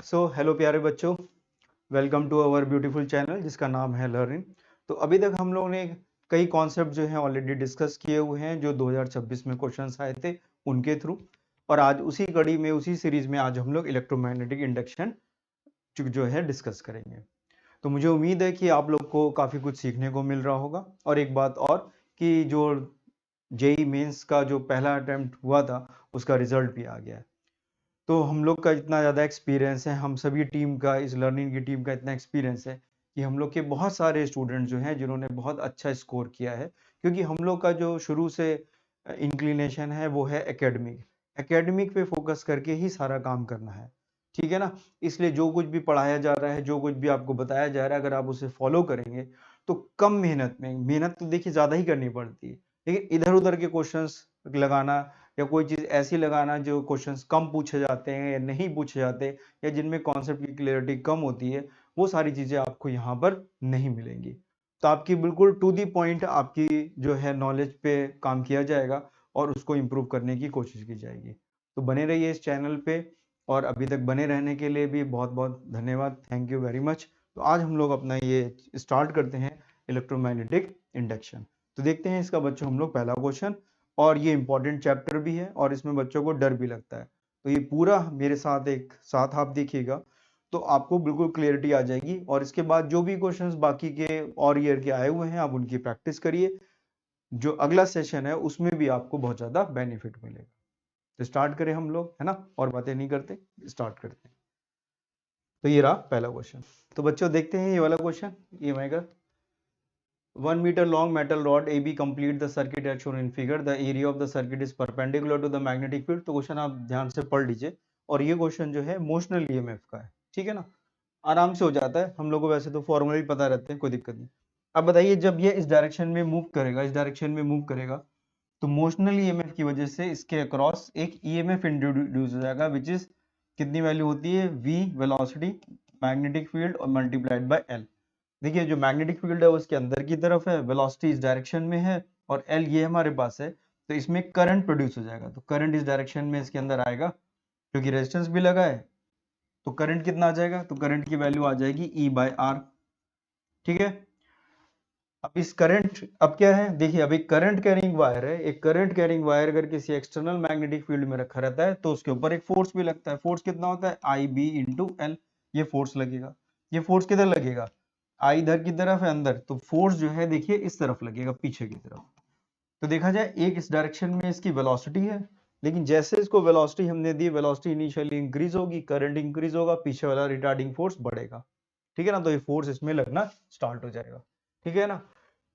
Hello प्यारे बच्चों, welcome to our beautiful channel जिसका नाम है लर्निंग। तो अभी तक हम लोगों ने कई कॉन्सेप्ट जो हैं ऑलरेडी डिस्कस किए हुए हैं जो 2026 में क्वेश्चंस आए थे उनके थ्रू। और आज उसी कड़ी में उसी सीरीज में आज हम लोग इलेक्ट्रोमैग्नेटिक इंडक्शन जो है डिस्कस करेंगे। तो मुझे उम्मीद है कि आप लोग को काफ़ी कुछ सीखने को मिल रहा होगा। और एक बात और कि जो जेई मेंस का जो पहला अटेम्प्ट हुआ था उसका रिजल्ट भी आ गया है। तो हम लोग का इतना ज़्यादा एक्सपीरियंस है, हम सभी टीम का, इस लर्निंग की टीम का इतना एक्सपीरियंस है कि हम लोग के बहुत सारे स्टूडेंट जो हैं जिन्होंने बहुत अच्छा स्कोर किया है, क्योंकि हम लोग का जो शुरू से इंक्लिनेशन है वो है एकेडमिक। एकेडमिक पे फोकस करके ही सारा काम करना है, ठीक है ना। इसलिए जो कुछ भी पढ़ाया जा रहा है, जो कुछ भी आपको बताया जा रहा है, अगर आप उसे फॉलो करेंगे तो कम मेहनत में, मेहनत तो देखिए ज़्यादा ही करनी पड़ती है, लेकिन इधर उधर के क्वेश्चंस लगाना या कोई चीज़ ऐसी लगाना जो क्वेश्चंस कम पूछे जाते हैं या नहीं पूछे जाते या जिनमें कॉन्सेप्ट की क्लियरिटी कम होती है, वो सारी चीज़ें आपको यहाँ पर नहीं मिलेंगी। तो आपकी बिल्कुल टू दी पॉइंट आपकी जो है नॉलेज पे काम किया जाएगा और उसको इम्प्रूव करने की कोशिश की जाएगी। तो बने रहिए इस चैनल पे, और अभी तक बने रहने के लिए भी बहुत बहुत धन्यवाद, थैंक यू वेरी मच। तो आज हम लोग अपना ये स्टार्ट करते हैं इलेक्ट्रोमैग्नेटिक इंडक्शन। तो देखते हैं इसका बच्चों हम लोग पहला क्वेश्चन, और ये इंपॉर्टेंट चैप्टर भी है और इसमें बच्चों को डर भी लगता है। तो ये पूरा मेरे साथ एक साथ आप देखिएगा तो आपको बिल्कुल क्लियरिटी आ जाएगी। और इसके बाद जो भी क्वेश्चंस बाकी के और ईयर के आए हुए हैं आप उनकी प्रैक्टिस करिए, जो अगला सेशन है उसमें भी आपको बहुत ज्यादा बेनिफिट मिलेगा। तो स्टार्ट करें हम लोग, है ना, और बातें नहीं करते, स्टार्ट करते हैं। तो ये रहा पहला क्वेश्चन। तो बच्चों देखते हैं ये वाला क्वेश्चन। ये मैं 1 meter long metal rod AB complete the circuit as shown in figure. The area of the circuit is perpendicular to the magnetic field. तो क्वेश्चन आप ध्यान से पढ़ लीजिए। और ये क्वेश्चन जो है मोशनल ईएमएफ का है, ठीक है ना, आराम से हो जाता है। हम लोग को वैसे तो फॉर्मूला ही पता रहते हैं, कोई दिक्कत नहीं। अब बताइए जब ये इस डायरेक्शन में मूव करेगा, इस डायरेक्शन में मूव करेगा, तो मोशनल ईएमएफ की वजह से इसके अक्रॉस एक ईएमएफ इंट्रोड्यूस हो जाएगा, विच इज कितनी वैल्यू होती है, v वेलोसिटी मैग्नेटिक फील्ड और मल्टीप्लाइड बाय l। देखिए जो मैग्नेटिक फील्ड है वो इसके अंदर की तरफ है, वेलोसिटी इस डायरेक्शन में है और एल ये हमारे पास है। तो इसमें करंट प्रोड्यूस हो जाएगा, तो करंट इस डायरेक्शन में इसके अंदर आएगा, क्योंकि रेजिस्टेंस भी लगा है। तो करंट कितना आ जाएगा, तो करंट की वैल्यू आ जाएगी ई बाय आर, ठीक है। अब इस करंट, अब क्या है देखिए, अब एक करंट कैरिंग वायर है, एक करंट कैरिंग वायर अगर किसी एक्सटर्नल मैग्नेटिक फील्ड में रखा रहता है तो उसके ऊपर एक फोर्स भी लगता है। फोर्स कितना होता है, आई बी इंटू एल। ये फोर्स लगेगा। ये फोर्स किधर लगेगा, आई इधर की तरफ है अंदर, तो फोर्स जो है देखिए इस तरफ लगेगा, पीछे की तरफ। तो देखा जाए एक इस डायरेक्शन में इसकी वेलोसिटी है, लेकिन जैसे इसको वेलोसिटी हमने दी, वेलोसिटी इनिशियली इंक्रीज होगी, करंट इंक्रीज होगा, पीछे वाला रिटार्डिंग फोर्स बढ़ेगा, ठीक है ना। तो ये फोर्स इसमें लगना स्टार्ट हो जाएगा, ठीक है ना।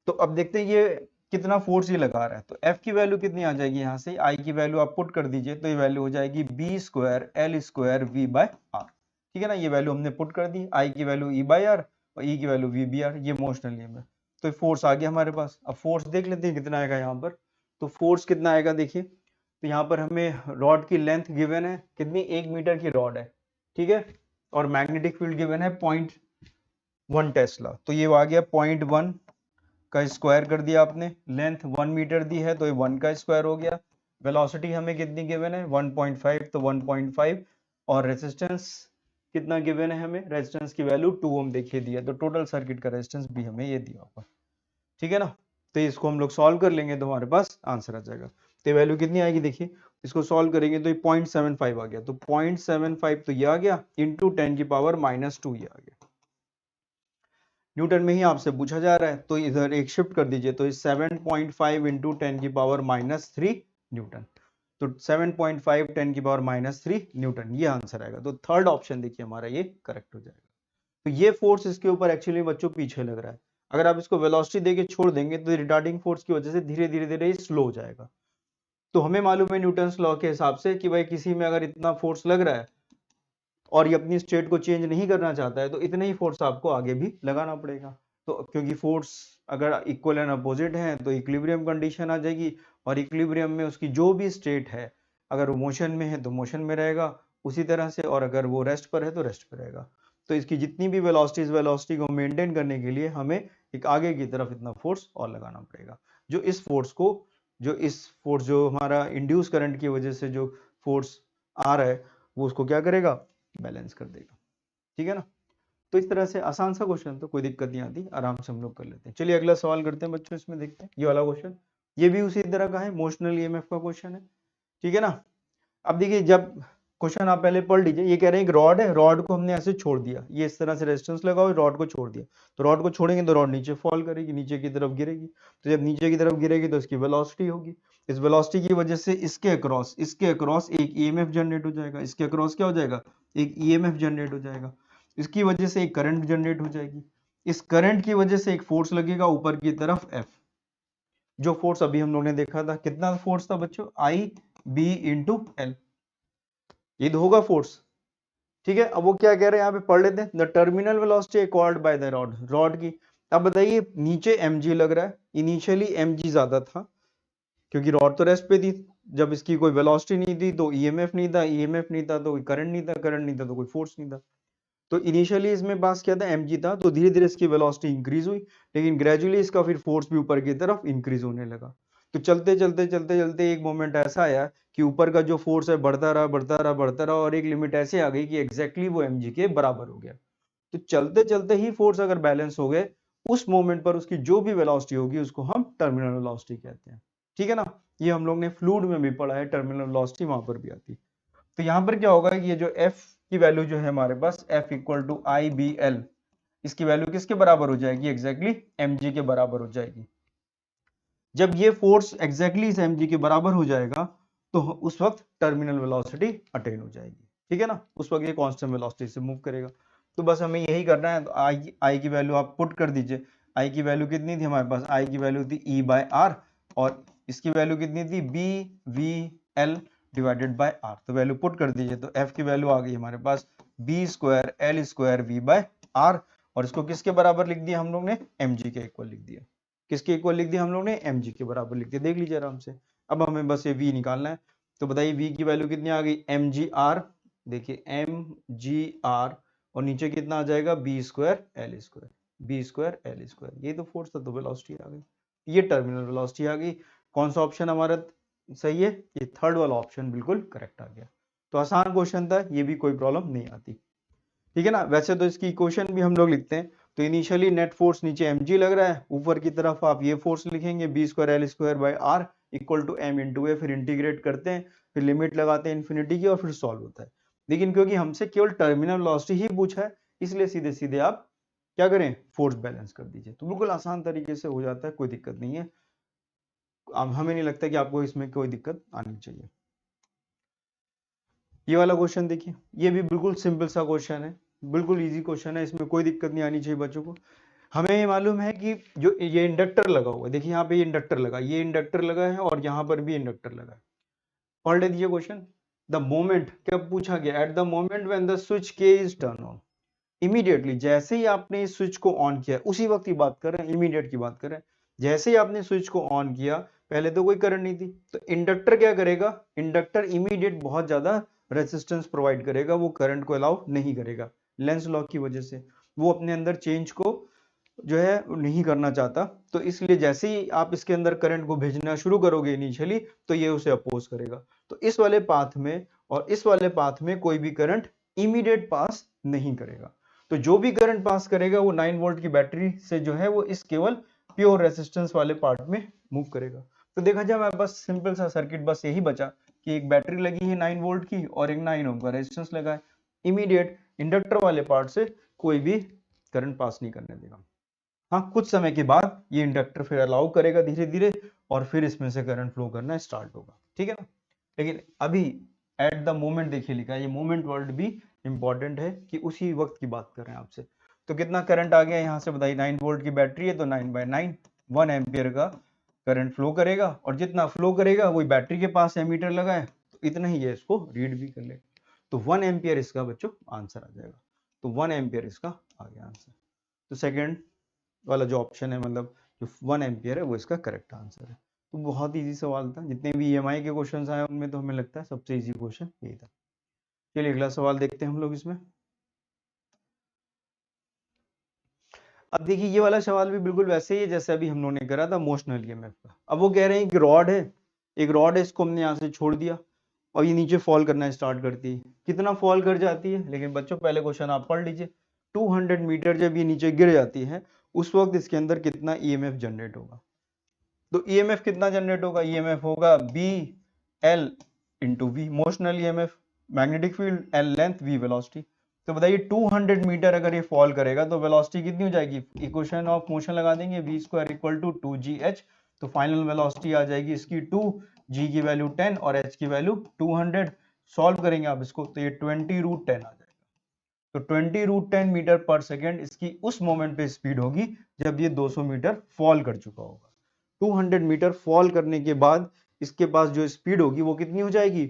तो अब देखते हैं ये कितना फोर्स ये लगा रहा है। तो F की वैल्यू कितनी आ जाएगी, यहाँ से I की वैल्यू आप पुट कर दीजिए, तो ये वैल्यू हो जाएगी B square L square V by R, ठीक है ना। ये वैल्यू हमने पुट कर दी, I की वैल्यू ई बाय आर और E की वैल्यू वी बी आर, ये मोशनल ईएमएफ। तो फोर्स आ गया हमारे पास। अब फोर्स देख लेते हैं कितना आएगा यहाँ पर। तो फोर्स कितना आएगा देखिए, तो यहाँ पर हमें रॉड की लेंथ गिवन है कितनी, 1 मीटर की रॉड है, ठीक है। और मैग्नेटिक फील्ड गिवन है 0.1 टेस्ला, तो ये आ गया 0.1 का स्क्वायर कर दिया आपने। लेंथ 1 मीटर दी है तो ये 1 का स्क्वायर हो गया। वेलोसिटी हमें कितनी गिवन है 1.5, तो 1.5। और रेजिस्टेंस कितना गिवन है हमें, रेजिस्टेंस की वैल्यू 2 ओम देखिए दिया, तो टोटल सर्किट का रेजिस्टेंस भी हमें ये दिया होगा, ठीक है ना। तो इसको हम लोग सॉल्व कर लेंगे तो हमारे पास आंसर आ जाएगा। तो वैल्यू कितनी आएगी देखिए, इसको सॉल्व करेंगे तो ये 0.75 आ गया, तो 0.75 तो ये आ गया इंटू 10⁻⁻2 ये आ गया। न्यूटन में ही आपसे पूछा जा रहा है तो इधर एक शिफ्ट कर दीजिए, तो 7.5 इंटू 10⁻³ न्यूटन। तो 7.5 10⁻³ न्यूटन, ये आंसर आएगा। तो थर्ड ऑप्शन देखिए हमारा ये करेक्ट हो जाएगा। तो ये फोर्स इसके ऊपर एक्चुअली बच्चों पीछे लग रहा है। अगर आप इसको वेलोसिटी देके छोड़ देंगे तो रिटार्डिंग फोर्स की वजह से धीरे धीरे धीरे स्लो हो जाएगा। तो हमें मालूम है न्यूटन लॉ के हिसाब से कि भाई किसी में अगर इतना फोर्स लग रहा है और ये अपनी स्टेट को चेंज नहीं करना चाहता है तो इतने ही फोर्स आपको आगे भी लगाना पड़ेगा। तो क्योंकि फोर्स अगर इक्वल एंड अपोजिट है तो इक्विलिब्रियम कंडीशन आ जाएगी, और इक्विलिब्रियम में उसकी जो भी स्टेट है, अगर वो मोशन में है तो मोशन में रहेगा उसी तरह से, और अगर वो रेस्ट पर है तो रेस्ट पर रहेगा। तो इसकी जितनी भी वेलोसिटी को मेंटेन करने के लिए हमें एक आगे की तरफ इतना फोर्स और लगाना पड़ेगा, जो इस फोर्स जो हमारा इंड्यूस करंट की वजह से जो फोर्स आ रहा है वो उसको क्या करेगा, बैलेंस कर देगा। ठीक है ना। तो इस तरह से आसान सा क्वेश्चन, तो कोई दिक्कत नहीं आती, आराम से हम लोग कर लेते हैं। चलिए अगला सवाल करते हैं बच्चों, इसमें देखते हैं ये वाला क्वेश्चन, ये भी उसी तरह का है, मोशनल ईएमएफ का क्वेश्चन है, ठीक है ना। अब देखिए जब क्वेश्चन आप पहले पढ़ लीजिए, ये कह रहे हैं एक रॉड है, रॉड को हमने ऐसे छोड़ दिया, ये इस तरह से रेजिस्टेंस लगा हुआ, रॉड को छोड़ दिया, तो रॉड को छोड़ेंगे तो रॉड नीचे फॉल करेगी, नीचे की तरफ गिरेगी, तो जब नीचे की तरफ गिरेगी तो इसकी वेलोसिटी होगी, इस वेलोसिटी की वजह से इसके अक्रॉस एक ईएमएफ जनरेट हो जाएगा, इसके अक्रॉस क्या हो जाएगा, एक ईएमएफ जनरेट हो जाएगा, इसकी वजह से एक करंट जनरेट हो जाएगी, इस करंट की वजह से एक फोर्स लगेगा ऊपर की तरफ एफ, जो फोर्स अभी हम लोग ने देखा था, कितना फोर्स था बच्चों, आई बी इंटू एल, ये तो होगा फोर्स, ठीक है। अब वो क्या कह रहे हैं यहाँ पे पढ़ लेते हैं, the terminal velocity acquired by the rod की। अब बताइए नीचे mg लग रहा है, इनिशियली mg ज्यादा था क्योंकि रॉड तो रेस्ट पे थी, जब इसकी कोई वेलोसिटी नहीं थी तो ईएमएफ नहीं था, ईएमएफ नहीं था तो कोई करंट नहीं था, करंट नहीं था तो कोई फोर्स नहीं था, तो इनिशियली इसमें पास क्या था, mg था, तो धीरे धीरे इसकी वेलोसिटी इंक्रीज हुई, लेकिन ग्रेजुअली इसका फिर फोर्स भी ऊपर की तरफ इंक्रीज होने लगा, तो चलते चलते चलते चलते एक मोमेंट ऐसा आया कि ऊपर का जो फोर्स है बढ़ता रहा बढ़ता रहा बढ़ता रहा, और एक लिमिट ऐसे आ गई कि एग्जैक्टली वो mg के बराबर हो गया, तो चलते चलते ही फोर्स अगर बैलेंस हो गए, उस मोमेंट पर उसकी जो भी वेलोसिटी होगी उसको हम टर्मिनल वेलोसिटी कहते हैं, ठीक है ना। ये हम लोग ने फ्लूइड में भी पढ़ा है, टर्मिनल वेलोसिटी वहां पर भी आती है। तो यहाँ पर क्या होगा कि ये जो f की वैल्यू जो है हमारे पास, f equal to I B L, इसकी वैल्यू किसके बराबर हो जाएगी, एग्जैक्टली mg के बराबर हो जाएगी। जब ये फोर्स एग्जैक्टली इस mg के बराबर हो जाएगा तो उस वक्त टर्मिनल वेलोसिटी अटेन हो जाएगी, ठीक है ना, उस वक्त ये कांस्टेंट वेलोसिटी से मूव करेगा। तो बस हमें यही करना है, तो आई की वैल्यू आप पुट कर दीजिए, आई की वैल्यू कितनी थी हमारे पास, आई की वैल्यू थी E बाय आर, और इसकी वैल्यू कितनी थी, B V L divided by R, तो वैल्यू पुट कर दीजिए, तो एफ की वैल्यू आ गई हमारे पास B square L square V by R, और इसको किसके बराबर लिख दिया हम लोग ने, mg के इक्वल लिख दिया, किसके इक्वल लिख दिया हम लोग ने, mg के बराबर लिख दिया, देख लीजिए आराम से। अब हमें बस ये v निकालना है, तो बताइए v की वैल्यू कितनी आ गई, mgr, देखिए mgr, और नीचे कितना आ जाएगा, B square L square, B square L square, ये तो फोर्स था, तो वेलोसिटी आ गई, ये टर्मिनल वेलोसिटी आ गई। कौन सा ऑप्शन हमारा सही है, ये थर्ड वाला ऑप्शन बिल्कुल करेक्ट आ गया। तो आसान क्वेश्चन था, ये भी कोई प्रॉब्लम नहीं आती, ठीक है ना। वैसे तो इसकी इक्वेशन भी हम लोग लिखते हैं, तो इनिशियली नेट फोर्स नीचे mg लग रहा है, ऊपर की तरफ आप ये फोर्स लिखेंगे B square L square by R equal to m into A, फिर इंटीग्रेट करते हैं, फिर लिमिट लगाते हैं इन्फिनिटी की, और फिर सॉल्व होता है। लेकिन क्योंकि हमसे केवल टर्मिनल वेलोसिटी ही पूछा है, इसलिए सीधे सीधे आप क्या करें, फोर्स बैलेंस कर दीजिए, तो बिल्कुल आसान तरीके से हो जाता है, कोई दिक्कत नहीं है। अब हमें नहीं लगता कि आपको इसमें कोई दिक्कत आनी चाहिए। ये वाला क्वेश्चन देखिए, ये भी बिल्कुल सिंपल सा क्वेश्चन है, बिल्कुल इजी क्वेश्चन है, इसमें कोई दिक्कत नहीं आनी चाहिए बच्चों को। हमें ये मालूम है कि जो ये इंडक्टर लगा हुआ है, देखिए यहाँ पे ये इंडक्टर लगा, ये इंडक्टर लगा है, और यहाँ पर भी इंडक्टर लगा है। पढ़ ले दीजिए क्वेश्चन, द मोमेंट, क्या पूछा गया, at the moment when the switch के इज टर्न ऑन, इमीडिएटली जैसे ही आपने इस स्विच को ऑन किया, उसी वक्त की बात कर रहे हैं, इमीडिएट की बात कर रहे हैं, जैसे ही आपने स्विच को ऑन किया, पहले तो कोई करंट नहीं थी, तो इंडक्टर क्या करेगा, इंडक्टर इमीडिएट बहुत ज्यादा रेजिस्टेंस प्रोवाइड करेगा, वो करंट को अलाउ नहीं करेगा, लेंस लॉ की वजह से वो अपने अंदर चेंज को जो है नहीं करना चाहता, तो इसलिए जैसे ही आप इसके अंदर करंट को भेजना शुरू करोगे इनिशियली, तो ये उसे अपोज करेगा, तो इस वाले पाथ में और इस वाले पाथ में कोई भी करंट इमीडिएट पास नहीं करेगा, तो जो भी करंट पास करेगा वो 9 वोल्ट की बैटरी से जो है वो इस केवल प्योर रेजिस्टेंस वाले पार्ट में मूव करेगा। तो देखा जाए हमारे पास सिंपल सा सर्किट बस यही बचा कि एक बैटरी लगी है 9 वोल्ट की और एक 9 ओम का रेजिस्टेंस लगा है, इमीडिएट इंडक्टर वाले पार्ट से कोई भी करंट पास नहीं करने देगा। हाँ, कुछ समय के बाद ये इंडक्टर फिर अलाउ करेगा धीरे धीरे, और फिर इसमें से करंट फ्लो करना स्टार्ट होगा, ठीक है ना। लेकिन अभी एट द मोमेंट देखिए लिखा है, ये मोमेंट वर्ड भी इंपॉर्टेंट है कि उसी वक्त की बात कर रहे हैं आपसे। तो कितना करंट आ गया यहाँ से बताइए, 9 वोल्ट की बैटरी है तो 9/9 1 एम्पियर का करंट फ्लो करेगा, और जितना फ्लो करेगा वही बैटरी के पास एमीटर लगा है, तो इतना ही है, इसको रीड भी कर ले, तो 1 एम्पियर इसका बच्चों आंसर आ जाएगा, तो 1 एम्पियर इसका आ गया आंसर। तो सेकेंड वाला जो ऑप्शन है, मतलब जो 1 एम्पियर है, वो इसका करेक्ट आंसर है। तो बहुत इजी सवाल था, जितने भी ईएमआई के क्वेश्चन आए उनमें तो हमें लगता है सबसे इजी क्वेश्चन यही था। चलिए अगला सवाल देखते हैं हम लोग इसमें। अब देखिए ये वाला सवाल भी बिल्कुल वैसे ही है जैसे अभी हम लोगों ने करा था मोशनल ईएमएफ का। अब वो कह रहे हैं कि रॉड है, एक रॉड है, इसको हमने यहाँ से छोड़ दिया, और ये नीचे फॉल करना स्टार्ट करती है। कितना फॉल कर जाती है, लेकिन बच्चों पहले क्वेश्चन आप पढ़ लीजिए। 200 मीटर जब ये नीचे गिर जाती है उस वक्त इसके अंदर कितना ईएमएफ जनरेट होगा। तो ईएमएफ कितना जनरेट होगा, ईएमएफ होगा B L into V motional EMF, magnetic field L length V velocity. तो बताइए 200 मीटर अगर ये फॉल करेगा तो वेलोसिटी कितनी हो जाएगी, इक्वेशन ऑफ मोशन लगा देंगे v square equal to 2gh। तो फाइनल वेलोसिटी आ जाएगी इसकी 2, g की वैल्यू 10 और h की वैल्यू 200। सॉल्व करेंगे आप इसको तो ये 20√10 आ जाएगा। तो 20√10 मीटर पर सेकेंड इसकी उस मोमेंट पे स्पीड होगी जब ये 200 मीटर फॉल कर चुका होगा। 200 मीटर फॉल करने के बाद इसके पास जो स्पीड होगी वो कितनी हो जाएगी,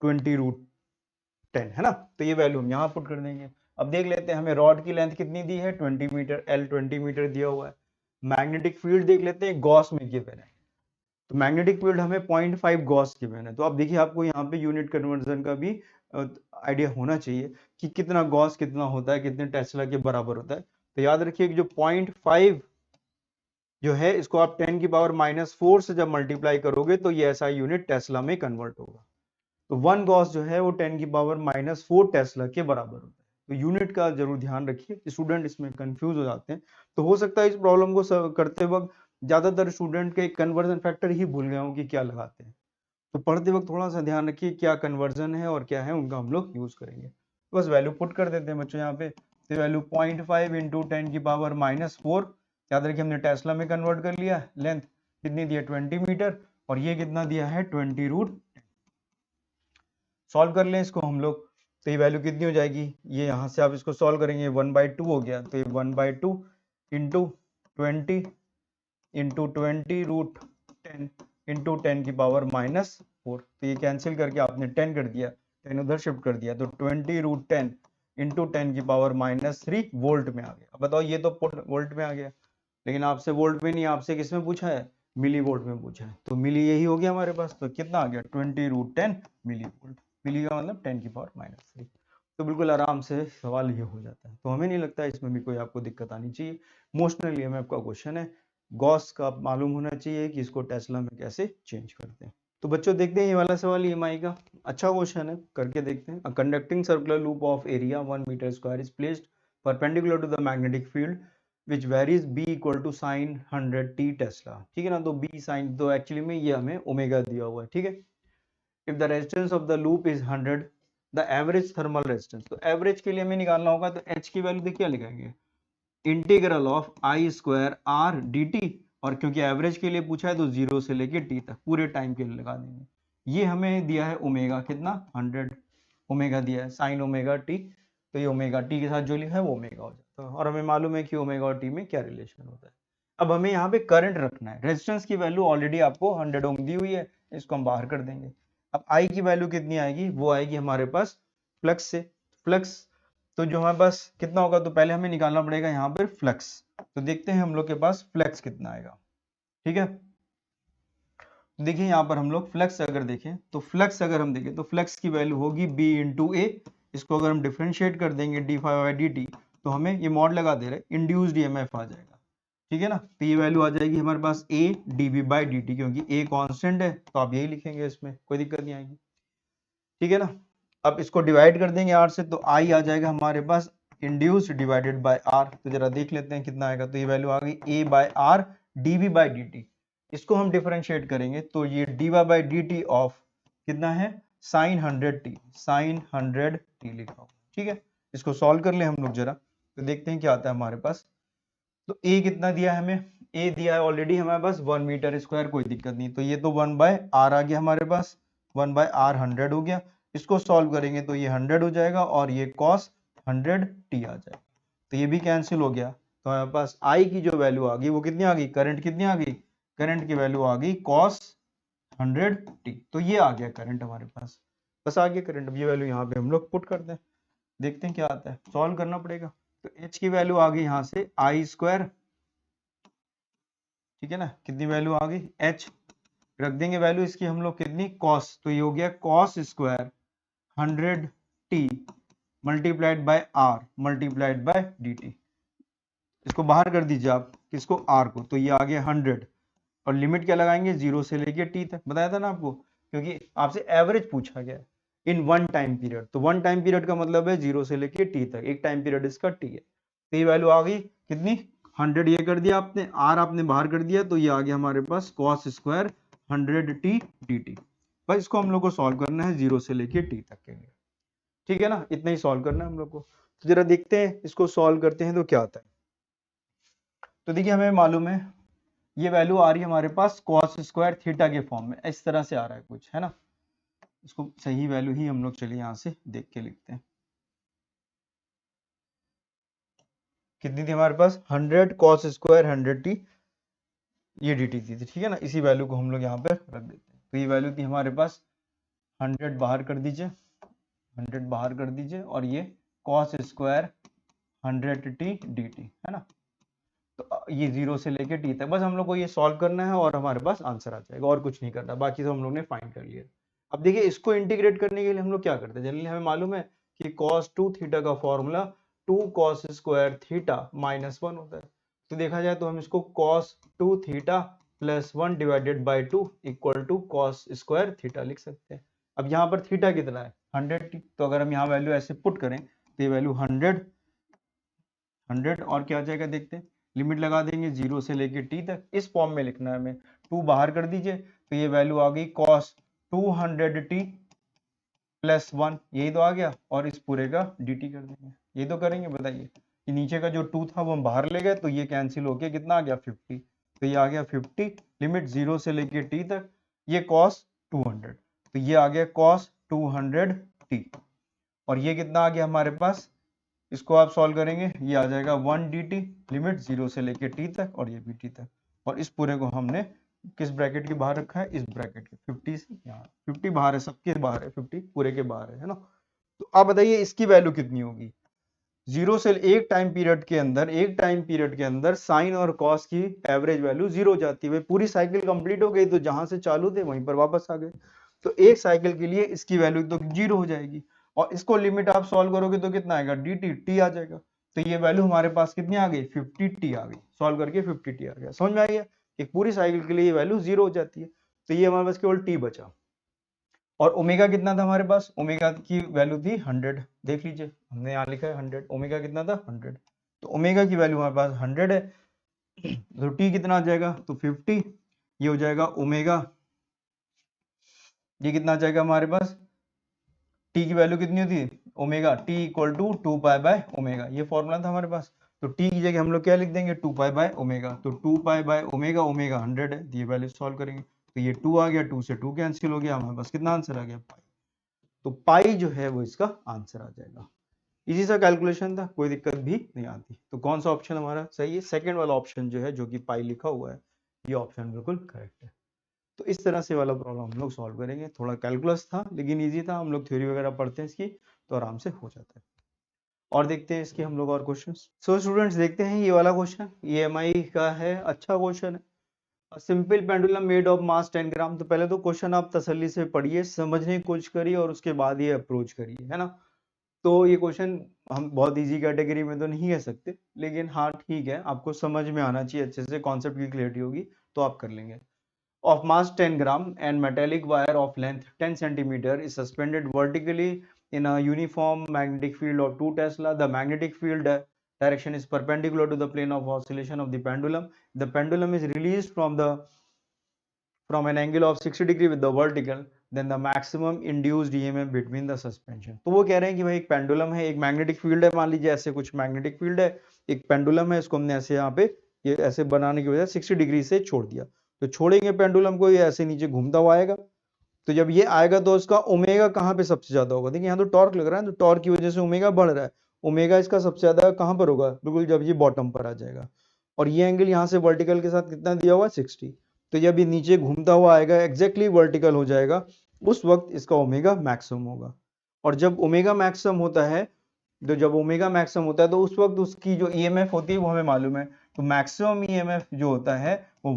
20√10, है ना। तो ये वैल्यू हम यहाँ पुट कर देंगे। अब देख लेते हैं हमें रॉड की लेंथ कितनी दी है, 20 मीटर, एल 20 मीटर दिया हुआ है। मैग्नेटिक फील्ड देख लेते हैं, गॉस में गिवन है। तो मैग्नेटिक फील्ड हमें 0.5 गॉस गिवन है। तो आप देखिए आपको यहाँ पे यूनिट कन्वर्जन का भी आइडिया होना चाहिए कि कितना गॉस कितना होता है, कितने टेस्ला के बराबर होता है। तो याद रखिए कि जो 0.5 जो है इसको आप 10 की पावर -4 से जब मल्टीप्लाई करोगे तो ये ऐसा यूनिट टेस्ला में कन्वर्ट होगा। तो 1 गॉस जो है वो 10 की पावर -4 टेस्ला के बराबर होता है। तो यूनिट का जरूर ध्यान रखिए, स्टूडेंट इसमें कंफ्यूज हो जाते हैं। तो हो सकता है इस प्रॉब्लम को करते वक्त ज्यादातर स्टूडेंट के कन्वर्जन फैक्टर ही भूल गए हों कि क्या लगाते हैं। तो पढ़ते वक्त थोड़ा सा ध्यान रखिए क्या कन्वर्जन है और क्या है उनका हम लोग यूज करेंगे। तो बस वैल्यू पुट कर देते हैं बच्चों यहाँ पे। तो वैल्यू 0.5 इंटू 10 की पावर -4, याद रखिए हमने टेस्ला में कन्वर्ट कर लिया। लेंथ कितनी दी है, 20 मीटर, और ये कितना दिया है, 20√10। सॉल्व कर लें इसको हम लोग। तो ये वैल्यू कितनी हो जाएगी, ये यहाँ से आप इसको सॉल्व करेंगे 1/2 हो गया। तो ये 1/2 इंटू 20 इंटू 20√10 इंटू 10 की पावर -4। तो ये कैंसिल करके आपने 10 कर दिया, 10 उधर शिफ्ट कर दिया। तो 20√10 इंटू 10 की पावर -3 वोल्ट में आ गया। अब बताओ ये तो वोल्ट में आ गया, लेकिन आपसे वोल्ट में नहीं, आपसे किस में पूछा है, मिली वोल्ट में पूछा है। तो मिली यही हो गया हमारे पास। तो कितना आ गया, 20√10 मिली वोल्ट। मिली का मतलब 10 की पावर -3। तो बिल्कुल आराम से सवाल ये हो जाता है। तो हमें नहीं लगता इसमें भी कोई आपको दिक्कत आनी चाहिए। मोशनल ईएमएफ का क्वेश्चन है, गॉस का मालूम होना चाहिए कि इसको टेस्ला में कैसे चेंज करते हैं। तो बच्चों देखते हैं ये वाला सवाल ईएमआई का, अच्छा क्वेश्चन है, करके देखते हैं। A conducting circular loop of area 1 metre square is placed perpendicular to the magnetic field which varies b equal to sin 100t tesla. ठीक है ना। तो b sin, तो एक्चुअली में ये हमें ओमेगा दिया हुआ है। ठीक है। If the resistance of the loop is 100, the average thermal resistance, तो एवरेज के लिए हमें निकालना होगा। तो h की वैल्यू देखिए लिखेंगे integral of I square R D T, और क्योंकि एवरेज के लिए पूछा है तो 0 से लेके t तक पूरे टाइम के लिए लगा देंगे। ये हमें दिया है ओमेगा कितना, 100 ओमेगा दिया है, साइन ओमेगा टी। तो ये ओमेगा टी के साथ जो लिखा है वो ओमेगा हो जाता है, और हमें मालूम है कि ओमेगा और टी में क्या रिलेशन होता है। अब हमें यहाँ पे करंट रखना है। रेजिस्टेंस की वैल्यू ऑलरेडी आपको 100 ओम दी हुई है, इसको हम बाहर कर देंगे। अब आई की वैल्यू कितनी आएगी, वो आएगी हमारे पास फ्लक्स से। फ्लक्स तो जो हमारे पास कितना होगा, तो पहले हमें निकालना पड़ेगा यहाँ पर फ्लक्स। तो देखते हैं हम लोग के पास फ्लक्स कितना आएगा। ठीक है। देखिए यहाँ पर हम लोग फ्लक्स अगर देखें तो फ्लक्स अगर हम देखें तो फ्लक्स की वैल्यू होगी b इंटू ए। इसको अगर हम डिफरेंशिएट कर देंगे d∅dt, तो हमें ये मॉड लगा दे रहे इंड्यूस्ड ईएमएफ आ जाएगा। ठीक है ना। तो ये वैल्यू आ जाएगी हमारे पास a dv/dt, क्योंकि a कांस्टेंट है तो आप यही लिखेंगे, इसमें कोई दिक्कत नहीं आएगी। ठीक है ना। अब इसको डिवाइड कर देंगे r से, तो i आ जाएगा हमारे पास इंड्यूस्ड डिवाइडेड बाय r। तो जरा देख लेते हैं कितना आएगा। तो ये वैल्यू आ गई a/r dv/dt। इसको हम डिफरेंशिएट करेंगे तो ये dy/dt ऑफ कितना है, साइन 100t, साइन 100t लिखा हुआ। ठीक है। इसको सॉल्व कर ले हम लोग जरा, तो देखते हैं क्या आता है हमारे पास। तो a कितना दिया है हमें, a दिया है ऑलरेडी हमारे पास 1 मीटर स्क्वायर, कोई दिक्कत नहीं। तो ये तो 1/r आ गया हमारे पास, 1/r 100 हो गया। इसको सॉल्व करेंगे तो ये 100 हो जाएगा और ये cos 100t आ जाएगा। तो ये भी कैंसिल हो गया। तो हमारे पास I की जो वैल्यू आ गई वो कितनी आ गई, करंट कितनी आ गई, करंट की वैल्यू आ गई cos 100t। तो ये आ गया करंट हमारे पास, बस आ गया करंट। अब ये वैल्यू यहाँ पे हम लोग पुट करते हैं, देखते हैं क्या आता है, सॉल्व करना पड़ेगा। तो H की वैल्यू आ गई यहाँ से I स्क्वायर। ठीक है ना। कितनी वैल्यू आ गई, H रख देंगे वैल्यू इसकी हम लोग कितनी, cos। तो ये हो गया cos square 100t multiplied by r multiplied by dt। इसको बाहर कर दीजिए आप, किसको, r को। तो ये आ गया 100, और लिमिट क्या लगाएंगे, 0 से लेके t तक, बताया था ना आपको। क्योंकि आपसे एवरेज पूछा गया है इन वन टाइम पीरियड। तो वन टाइम पीरियड का मतलब है 0 से लेके t तक, एक टाइम पीरियड इसका t है। तो ये वैल्यू आ गई कितनी, 100 ये कर दिया आपने, r आपने बाहर कर दिया, तो ये आ गया हमारे पास cos स्क्वायर 100t dt। बस इसको हम लोग को सॉल्व करना है 0 से लेके t तक के लिए, ठीक है ना, इतना ही सॉल्व करना है हम लोग को। तो जरा देखते हैं इसको सॉल्व करते हैं तो क्या आता है। तो देखिए हमें मालूम है ये वैल्यू आ रही है हमारे पास cos स्क्वायर थीटा के फॉर्म में, इस तरह से आ रहा है कुछ, है ना। इसको सही वैल्यू ही हम लोग चलिए यहाँ से देख के लिखते हैं। कितनी थी हमारे पास, 100 cos स्क्वायर 100t ये dt थी, ठीक है ना। इसी वैल्यू को हम लोग यहाँ पर रख देते हैं। तो ये वैल्यू थी हमारे पास 100 बाहर कर दीजिए, 100 बाहर कर दीजिए, और ये cos स्क्वायर 100t dt, है ना। तो ये 0 से लेके t तक, बस हम लोग को ये सॉल्व करना है और हमारे पास आंसर आ जाएगा, और कुछ नहीं करना, बाकी तो हम लोग ने फाइंड कर लिया। अब देखिए इसको इंटीग्रेट करने के लिए हम लोग क्या करते हैं, जनरली हमें मालूम है कि cos 2 थीटा का formula 2 cos square theta minus 1 होता है। तो देखा जाए तो हम इसको cos 2 theta plus 1 divided by 2 equal to cos square theta लिख सकते हैं। अब यहाँ पर थीटा कितना है 100t, तो अगर हम यहाँ वैल्यू ऐसे पुट करें तो ये वैल्यू 100 और क्या आ जाएगा देखते हैं। लिमिट लगा देंगे 0 से लेके t तक, इस फॉर्म में लिखना है हमें। 2 बाहर कर दीजिए तो ये वैल्यू आ गई cos 200t प्लस 1, यही तो आ गया, और इस पूरे का dt कर देंगे। ये तो करेंगे, बताइए। ये नीचे का जो 2 था वो हम बाहर ले गए, तो ये कैंसिल होके कितना आ गया 50, तो ये आ गया 50, लिमिट 0 से लेके t तक, ये cos 200, तो ये आ गया cos 200t, और ये कितना आ गया हमारे पास, इसको आप सॉल्व करेंगे, ये आ जाएगा 1 dt, लिमिट 0 से लेके t तक, और ये भी t तक, और इस पूरे को हमने किस ब्रैकेट के बाहर रखा है, इस ब्रैकेट के 50 से, यहाँ 50 बाहर है, सबके बाहर है, 50 पूरे के बाहर है ना। तो आप बताइए इसकी वैल्यू कितनी होगी। 0 से एक टाइम पीरियड के अंदर, एक टाइम पीरियड के अंदर साइन और कॉस की एवरेज वैल्यू 0 जाती है। पूरी साइकिल कंप्लीट हो गई तो जहां से चालू थे वहीं पर वापस आ गए, तो एक साइकिल के लिए इसकी वैल्यू तो 0 हो जाएगी, और इसको लिमिट आप सॉल्व करोगे तो कितना आएगा, dt t आ जाएगा। तो ये वैल्यू हमारे पास कितनी आ गई, 50t आ गई, सॉल्व करके 50t आ गया। समझ में आई है, एक पूरी साइकिल के लिए ये वैल्यू 0 हो जाती है। तो ये हमारे पास केवल t बचा, और ओमेगा कितना था हमारे पास, ओमेगा की वैल्यू थी 100, देख लीजिए हमने यहाँ लिखा है 100, ओमेगा कितना था 100, तो ओमेगा की वैल्यू हमारे पास 100 है, तो t कितना आ जाएगा, तो 50, ये हो जाएगा ओमेगा, ये कितना आ जाएगा हमारे पास, t की वैल्यू कितनी होती है, omega, t equal to 2 pi by omega, ये फॉर्मूला था हमारे पास। तो t की जगह हम लोग क्या लिख देंगे, 2 पाई बाय ओमेगा, तो 2 पाई बाय ओमेगा, ओमेगा 100 है, ये वैल्यू सॉल्व करेंगे तो ये 2 आ गया, 2 से 2 कैंसिल हो गया, हमारे पास कितना आंसर आ गया, पाई। तो पाई जो है वो इसका आंसर आ जाएगा। इजी सा कैलकुलेशन था, कोई दिक्कत भी नहीं आती। तो कौन सा ऑप्शन हमारा सही है, सेकंड वाला ऑप्शन जो है, जो कि पाई लिखा हुआ है, ये ऑप्शन बिल्कुल करेक्ट है। तो इस तरह से वाला प्रॉब्लम हम लोग सॉल्व करेंगे। थोड़ा कैलकुलस था लेकिन इजी था, हम लोग थ्योरी वगैरह पढ़ते हैं इसकी तो आराम से हो जाता है। और देखते हैं इसके हम लोग और क्वेश्चंस। सो स्टूडेंट्स देखते हैं ये वाला क्वेश्चन, EMI का है, अच्छा क्वेश्चन है। Simple pendulum made of mass 10 ग्राम। तो पहले तो क्वेश्चन आप तसल्ली से पढ़िए, समझने की कोशिश करिए, और उसके बाद ये अप्रोच करिए, है ना। तो ये क्वेश्चन हम बहुत इजी कैटेगरी में तो नहीं कह सकते, लेकिन हाँ ठीक है, आपको समझ में आना चाहिए, अच्छे से कॉन्सेप्ट की क्लियरिटी होगी तो आप कर लेंगे। Of mass 10 gram and metallic wire of length 10 centimeter is suspended vertically in a uniform magnetic field of 2 Tesla. The magnetic field direction is perpendicular to the plane of oscillation of the pendulum. The pendulum is released from an angle of 60 degree with the vertical. Then the maximum induced EMF between the suspension. तो वो कह रहे हैं कि भाई एक pendulum है, एक मैग्नेटिक फील्ड है, मान लीजिए ऐसे कुछ मैग्नेटिक फील्ड है, एक पेंडुलम है, इसको हमने ऐसे यहाँ पे ये ऐसे बनाने की वजह 60 डिग्री से छोड़ दिया, तो छोड़ेंगे पेंडुलम को, ये ऐसे नीचे घूमता हुआ आएगा। तो जब ये आएगा तो उसका ओमेगा कहाँ पे सबसे ज्यादा होगा, देखिए यहाँ तो टॉर्क लग रहा है, तो टॉर्क की वजह से ओमेगा बढ़ रहा है, ओमेगा इसका सबसे ज्यादा कहाँ पर होगा, बिल्कुल जब ये बॉटम पर आ जाएगा, और ये एंगल यहाँ से वर्टिकल के साथ कितना दिया हुआ है 60, तो जब ये नीचे घूमता हुआ आएगा एग्जैक्टली वर्टिकल हो जाएगा, उस वक्त इसका ओमेगा मैक्सिमम होगा। और जब ओमेगा मैक्सिमम होता है, तो जब ओमेगा मैक्सिमम होता है तो उस वक्त उसकी जो ईएमएफ होती है वो हमें मालूम है, तो मैक्सिमम ईएमएफ जो होता है वो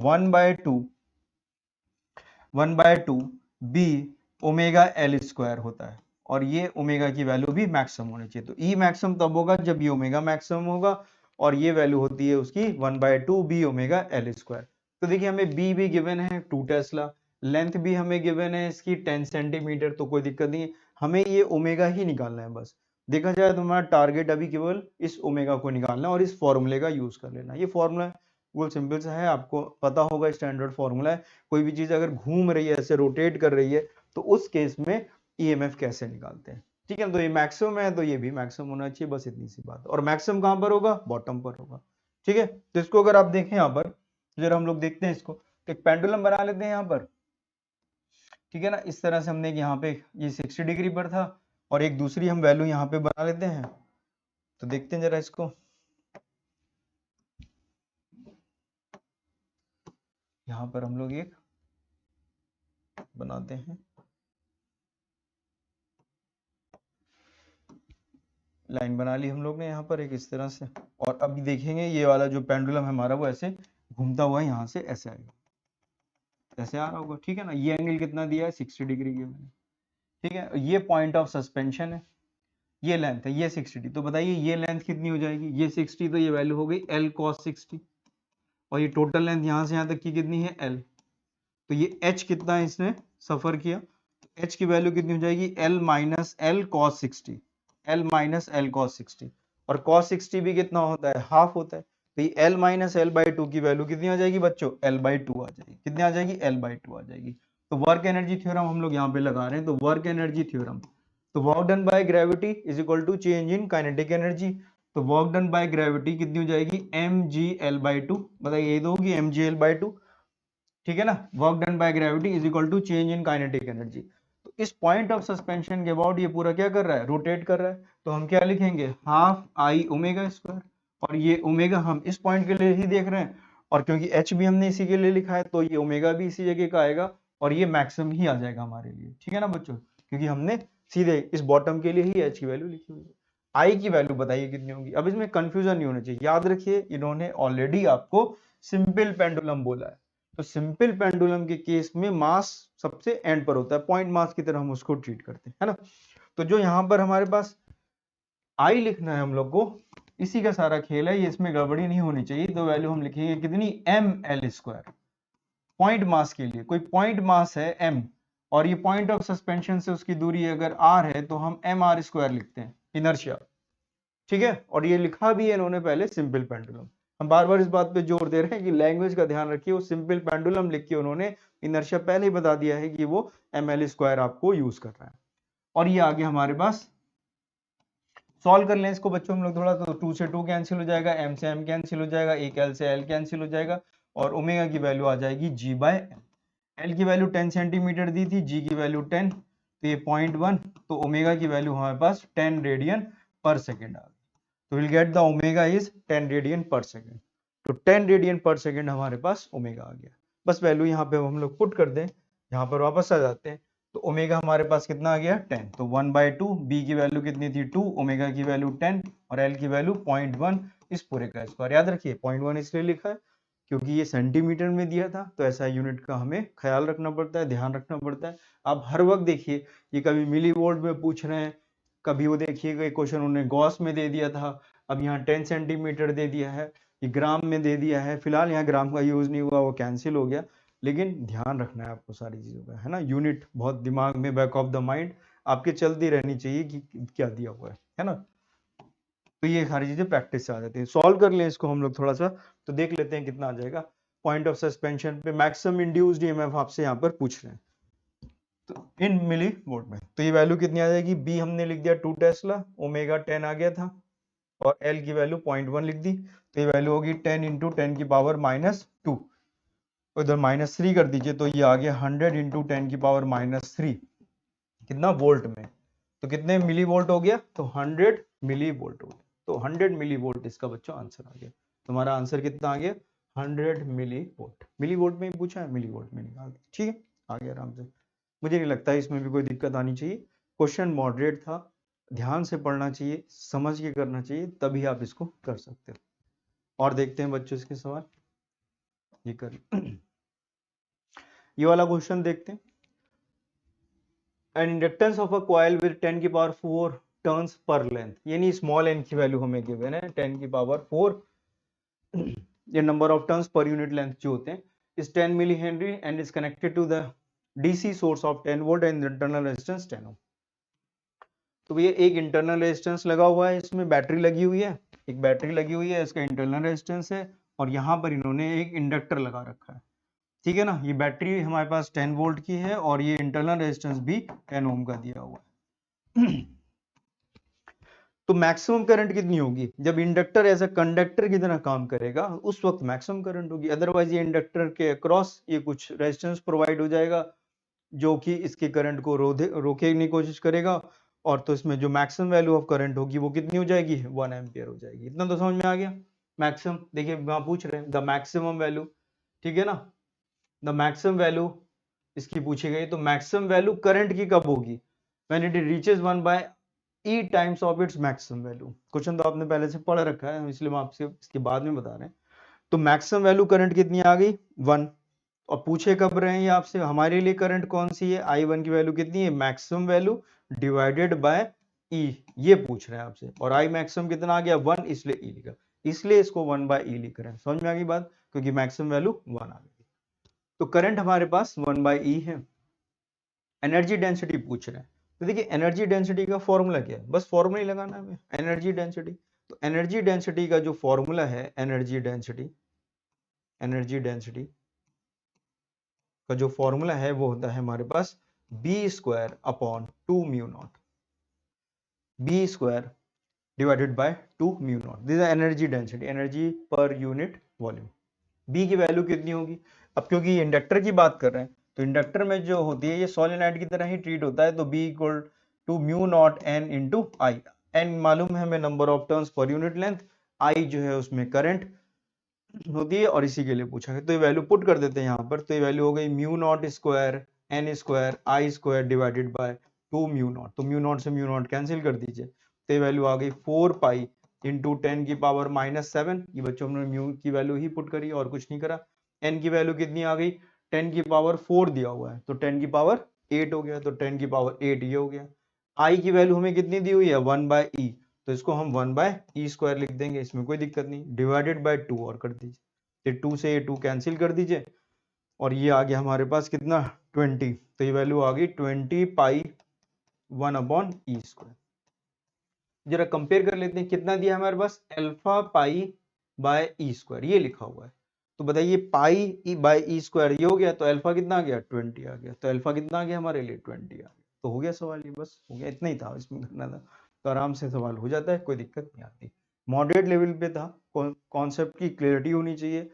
1/2 बी ओमेगा एल स्क्वायर होता है, और ये ओमेगा की वैल्यू भी मैक्सिमम होनी चाहिए। तो ई मैक्सिमम तब होगा जब ये ओमेगा मैक्सिमम होगा, और ये वैल्यू होती है उसकी 1/2 बी ओमेगा एल स्क्वायर। तो देखिए हमें बी भी गिवन है 2 टेस्ला, लेंथ भी हमें गिवन है इसकी 10 सेंटीमीटर, तो कोई दिक्कत नहीं है, हमें ये ओमेगा ही निकालना है बस। देखा जाए तो हमारा टारगेट अभी केवल इस ओमेगा को निकालना है और इस फॉर्मूले का यूज कर लेना। ये फॉर्मूला बिल्कुल सिंपल सा है, आपको पता होगा, स्टैंडर्ड फॉर्मूला है। कोई भी चीज अगर घूम रही है, ऐसे रोटेट कर रही है, तो उस केस में ईएमएफ कैसे निकालते हैं, ठीक है। तो ये मैक्सिमम है, तो ये भी मैक्सिमम होना चाहिए, बस इतनी सी बात। और मैक्सिमम कहां पर होगा, बॉटम पर होगा, ठीक है। तो इसको अगर आप देखें यहाँ पर, जरा हम लोग देखते हैं इसको, एक पेंडुलम बना लेते हैं यहाँ पर, ठीक है ना। इस तरह से हमने यहाँ पे ये 60 डिग्री पर था, और एक दूसरी हम वैल्यू यहाँ पे बना लेते हैं। तो देखते हैं जरा इसको, यहाँ पर हम लोग एक बनाते हैं, लाइन बना ली हम लोग ने यहाँ पर एक इस तरह से। और अभी देखेंगे ये वाला जो पेंडुलम है हमारा, वो ऐसे घूमता हुआ यहाँ से ऐसे आएगा, ऐसे आ रहा होगा, ठीक है ना। ये एंगल कितना दिया है, 60 डिग्री के मैंने, ठीक है। ये पॉइंट ऑफ सस्पेंशन है, ये लेंथ है, ये 60, तो बताइए ये लेंथ कितनी हो जाएगी, ये 60, तो ये वैल्यू हो गई L cos 60, और ये टोटल लेंथ यहाँ से यहाँ तक की कितनी है, L। तो ये H कितना है इसने सफर किया, तो H की वैल्यू कितनी हो जाएगी, L minus L cos 60, L minus L cos 60, और cos 60 भी कितना होता है, हाफ होता है। तो ये L minus L by two की वैल्यू कितनी आ जाएगी बच्चों, L बाई टू आ जाएगी, कितनी आ जाएगी, L बाई टू आ जाएगी। तो वर्क एनर्जी थ्योरम हम लोग यहाँ पे लगा रहे हैं, तो वर्क एनर्जी थ्योरम, तो work done by gravity is equal to change in kinetic energy. तो वर्क डन बाय ग्रेविटी कितनी हो जाएगी, mgl बाई टू, बताइए ये तो होगी mgl बाई टू, ठीक है ना। Work done by gravity is equal to change in kinetic energy. तो इस पॉइंट ऑफ सस्पेंशन के अबाउट ये पूरा क्या कर रहा है, रोटेट कर रहा है। तो हम क्या लिखेंगे, हाफ आई ओमेगा स्क्वायर, और ये ओमेगा हम इस पॉइंट के लिए ही देख रहे हैं, और क्योंकि एच भी हमने इसी के लिए लिखा है, तो ये ओमेगा भी इसी जगह का आएगा, और ये मैक्सिमम ही आ जाएगा हमारे लिए, ठीक है ना बच्चों, क्योंकि हमने सीधे इस बॉटम के लिए ही एच की वैल्यू लिखी हुई है। आई की वैल्यू बताइए कितनी होगी। अब इसमें कंफ्यूजन नहीं होना चाहिए, याद रखिए इन्होंने ऑलरेडी आपको सिंपल पेंडुलम बोला है, तो सिंपल पेंडुलम के केस में मास सबसे एंड पर होता है, पॉइंट मास की तरह हम उसको ट्रीट करते हैं, है ना। तो जो यहाँ पर हमारे पास आई लिखना है हम लोग को, इसी का सारा खेल है, ये इसमें गड़बड़ी नहीं होनी चाहिए। तो वैल्यू हम लिखेंगे कितनी, M L square, point mass के लिए, कोई पॉइंट मास है m, और ये पॉइंट ऑफ सस्पेंशन से उसकी दूरी अगर r है, तो हम एम आर स्क्वायर लिखते हैं, इनर्शिया, ठीक है। और ये लिखा भी है इन्होंने पहले सिंपल पेंडुलम। हम बार बार इस बात पे जोर दे रहे हैं कि लैंग्वेज का ध्यान रखिए, वो सिंपल पेंडुलम लिख के उन्होंने इनर्शिया पहले ही बता दिया है कि वो एम एल स्क्वायर आपको यूज कर रहा है। और ये आगे हमारे पास सॉल्व कर लें इसको बच्चों हम लोग थोड़ा, तो 2 से 2 कैंसिल हो जाएगा, m से m कैंसिल हो जाएगा, एक l से l कैंसिल हो जाएगा, और ओमेगा की वैल्यू आ जाएगी g बाय l। l की वैल्यू 10 सेंटीमीटर दी थी, g की वैल्यू 10, तो ये 0.1, तो ओमेगा की वैल्यू हमारे पास 10 रेडियन पर सेकेंड आ गई। तो will get the omega is 10 radian पर सेकेंड, तो 10 रेडियन पर सेकेंड हमारे पास ओमेगा आ गया। बस वैल्यू यहाँ पे हम लोग पुट कर दें, यहाँ पर वापस आ जाते हैं, तो ओमेगा हमारे पास कितना आ गया, 10, तो 1/2, बी की वैल्यू कितनी थी 2, ओमेगा की वैल्यू 10, और एल की वैल्यू 0.1, इस पूरे का स्क्वायर। याद रखिए 0.1 इसलिए लिखा है क्योंकि ये सेंटीमीटर में दिया था, तो ऐसा यूनिट का हमें ख्याल रखना पड़ता है, ध्यान रखना पड़ता है। आप हर वक्त देखिए, ये कभी मिली वोल्ट में पूछ रहे हैं, कभी वो देखिएगा क्वेश्चन उन्होंने गॉस में दे दिया था, अब यहाँ 10 सेंटीमीटर दे दिया है, ये ग्राम में दे दिया है, फिलहाल यहाँ ग्राम का यूज नहीं हुआ, वो कैंसिल हो गया। लेकिन ध्यान रखना है आपको सारी चीजों का, है ना। यूनिट बहुत दिमाग में, बैक ऑफ द माइंड आपके चलती रहनी चाहिए कि क्या दिया हुआ है ना। तो ये सारी चीजें प्रैक्टिस से आ जाती है। सॉल्व कर लें इसको हम लोग थोड़ा सा, तो देख लेते हैं कितना आ जाएगा। पॉइंट ऑफ सस्पेंशन पे मैक्सिमम इंड्यूस्ड ईएमएफ आपसे यहाँ पर पूछ रहे हैं, तो इन मिली वोल्ट में, तो ये वैल्यू कितनी आ जाएगी, बी हमने लिख दिया 2 टेस्ला, ओमेगा 10 आ गया था, और एल की वैल्यू 0.1 लिख दी, तो ये वैल्यू होगी 10 इंटू 10 की पावर -2, इधर -3 कर दीजिए, तो ये आ गया 100 इंटू 10 की पावर -3, कितना वोल्ट में, तो कितने मिली वोल्ट हो गया, तो 100 मिली वोल्ट हो गया। तो 100 मिली वोल्ट इसका बच्चों आंसर आ गया। तुम्हारा आंसर कितना आ गया, 100 मिली वोल्ट। मिली वोल्ट में ही पूछा है, मिली वोल्ट में निकाल दिया, ठीक है, आ गया आराम से। मुझे नहीं लगता इसमें भी कोई दिक्कत आनी चाहिए, क्वेश्चन मॉडरेट था, ध्यान से पढ़ना चाहिए, समझ के करना चाहिए, तभी आप इसको कर सकते हो। और देखते हैं बच्चों इसके सवाल, ये कर ये वाला क्वेश्चन देखते हैं। An inductance of a coil with 10 की पावर 4 टर्न्स पर लेंथ, यानी स्मॉल एन की वैल्यू हमें गिवन है 10 की पावर 4, ये number of turns per unit length जो होते हैं, is 10 millihenry and is connected to the DC source of 10 volt and internal resistance 10 ohm. तो भैया एक इंटरनल रेजिस्टेंस लगा हुआ है, इसमें बैटरी लगी हुई है, एक बैटरी लगी हुई है, इसका इंटरनल रेजिस्टेंस है, और यहाँ पर इन्होंने एक इंडक्टर लगा रखा है, ठीक है ना। ये बैटरी हमारे पास 10 वोल्ट की है और ये इंटरनल रेजिस्टेंस भी 10 ओम का दिया हुआ है। तो मैक्सिमम करंट कितनी होगी? जब इंडक्टर एज अ कंडक्टर की तरह काम करेगा उस वक्त मैक्सिमम करंट होगी, अदरवाइज ये इंडक्टर के अक्रॉस ये कुछ रेजिस्टेंस प्रोवाइड हो जाएगा जो कि इसके करंट को रोकने की कोशिश करेगा, और तो इसमें जो मैक्सिमम वैल्यू ऑफ करंट होगी वो कितनी हो जाएगी? 1 एम्पियर हो जाएगी। इतना तो समझ में आ गया। मैक्सिमम देखिए वहां पूछ रहे हैं द मैक्सिमम वैल्यू, ठीक है ना, द मैक्सिमम वैल्यू इसकी पूछी गई। तो मैक्सिमम वैल्यू करंट की कब होगी? When it reaches 1 by e times of its maximum value. Question तो आपने पहले से पढ़ रखा है, इसलिए हम आपसे इसके बाद में बता रहे हैं। तो मैक्सिमम वैल्यू करंट कितनी आ गई? 1। और पूछे कब रहे हैं ये आपसे? हमारे लिए करंट कौन सी है? I1 की वैल्यू कितनी है? Maximum value divided by E, ये पूछ रहे हैं आपसे। और I मैक्सिमम कितना आ गया? 1, इसलिए E लिखा, इसलिए इसको 1 बाय E लिख रहे हैं। समझ में आ गई बात? क्योंकि मैक्सिमम वैल्यू 1 आ गई। तो करंट हमारे पास 1 बाय E है। एनर्जी डेंसिटी पूछ रहे हैं, तो देखिए एनर्जी डेंसिटी का फॉर्मूला क्या है? बस फॉर्मूला ही लगाना है हमें, एनर्जी डेंसिटी। तो एनर्जी डेंसिटी का जो फॉर्मूला है, एनर्जी डेंसिटी का जो फॉर्मूला है वो होता है हमारे पास b² upon 2 mu naught, b² divided by 2 mu naught. This is energy density, energy per unit volume. b की वैल्यू कितनी होगी? अब क्योंकि ये इंडक्टर की बात कर रहे हैं, तो इंडक्टर में जो होती है ये सोलेनोइड की तरह ही ट्रीट होता है। तो b equal to mu naught n into i. n मालूम है हमें, number of turns per unit length, i जो है उसमें करंट होती है, और इसी के लिए पूछा है। तो ये वैल्यू पुट कर देते हैं यहाँ पर। तो ये वैल्यू हो गई mu naught square n square I square divided by 2 mu naught. तो म्यू नॉट से म्यू नॉट कैंसिल कर दीजिए, तो ये वैल्यू आ गई 4 पाई इंटू 10 की पावर -7। ये बच्चों हमने म्यू की वैल्यू ही पुट करी और कुछ नहीं करा। n की वैल्यू कितनी आ गई? 10 की पावर 4 दिया हुआ है, तो 10 की पावर 8 हो गया, तो 10 की पावर 8 ये हो गया। i की वैल्यू हमें कितनी दी हुई है? 1 बाय ई, तो इसको हम 1 बाय ई स्क्वायर लिख देंगे, इसमें कोई दिक्कत नहीं। डिवाइडेड बाय 2 और कर दीजिए, तो 2 से ये 2 कैंसिल कर दीजिए, और ये आ गया हमारे पास कितना? 20। तो ये वैल्यू आ गई 20 पाई 1 अपॉन ई स्क्वायर। जरा कंपेयर कर लेते हैं, कितना दिया हमारे पास? Alpha pi by E square, ये लिखा हुआ है। तो बताइए पाई ई बाय ई स्क्वायर ये हो गया, तो अल्फा कितना आ गया? 20 आ गया। तो अल्फा कितना आ गया हमारे लिए? 20 आ गया। तो हो गया सवाल, ये बस हो गया, इतना ही था इसमें करना था। तो आराम से सवाल हो जाता है, कोई दिक्कत नहीं आती। मॉडरेट लेवल पे था, कॉन्सेप्ट की क्लियरिटी होनी चाहिए।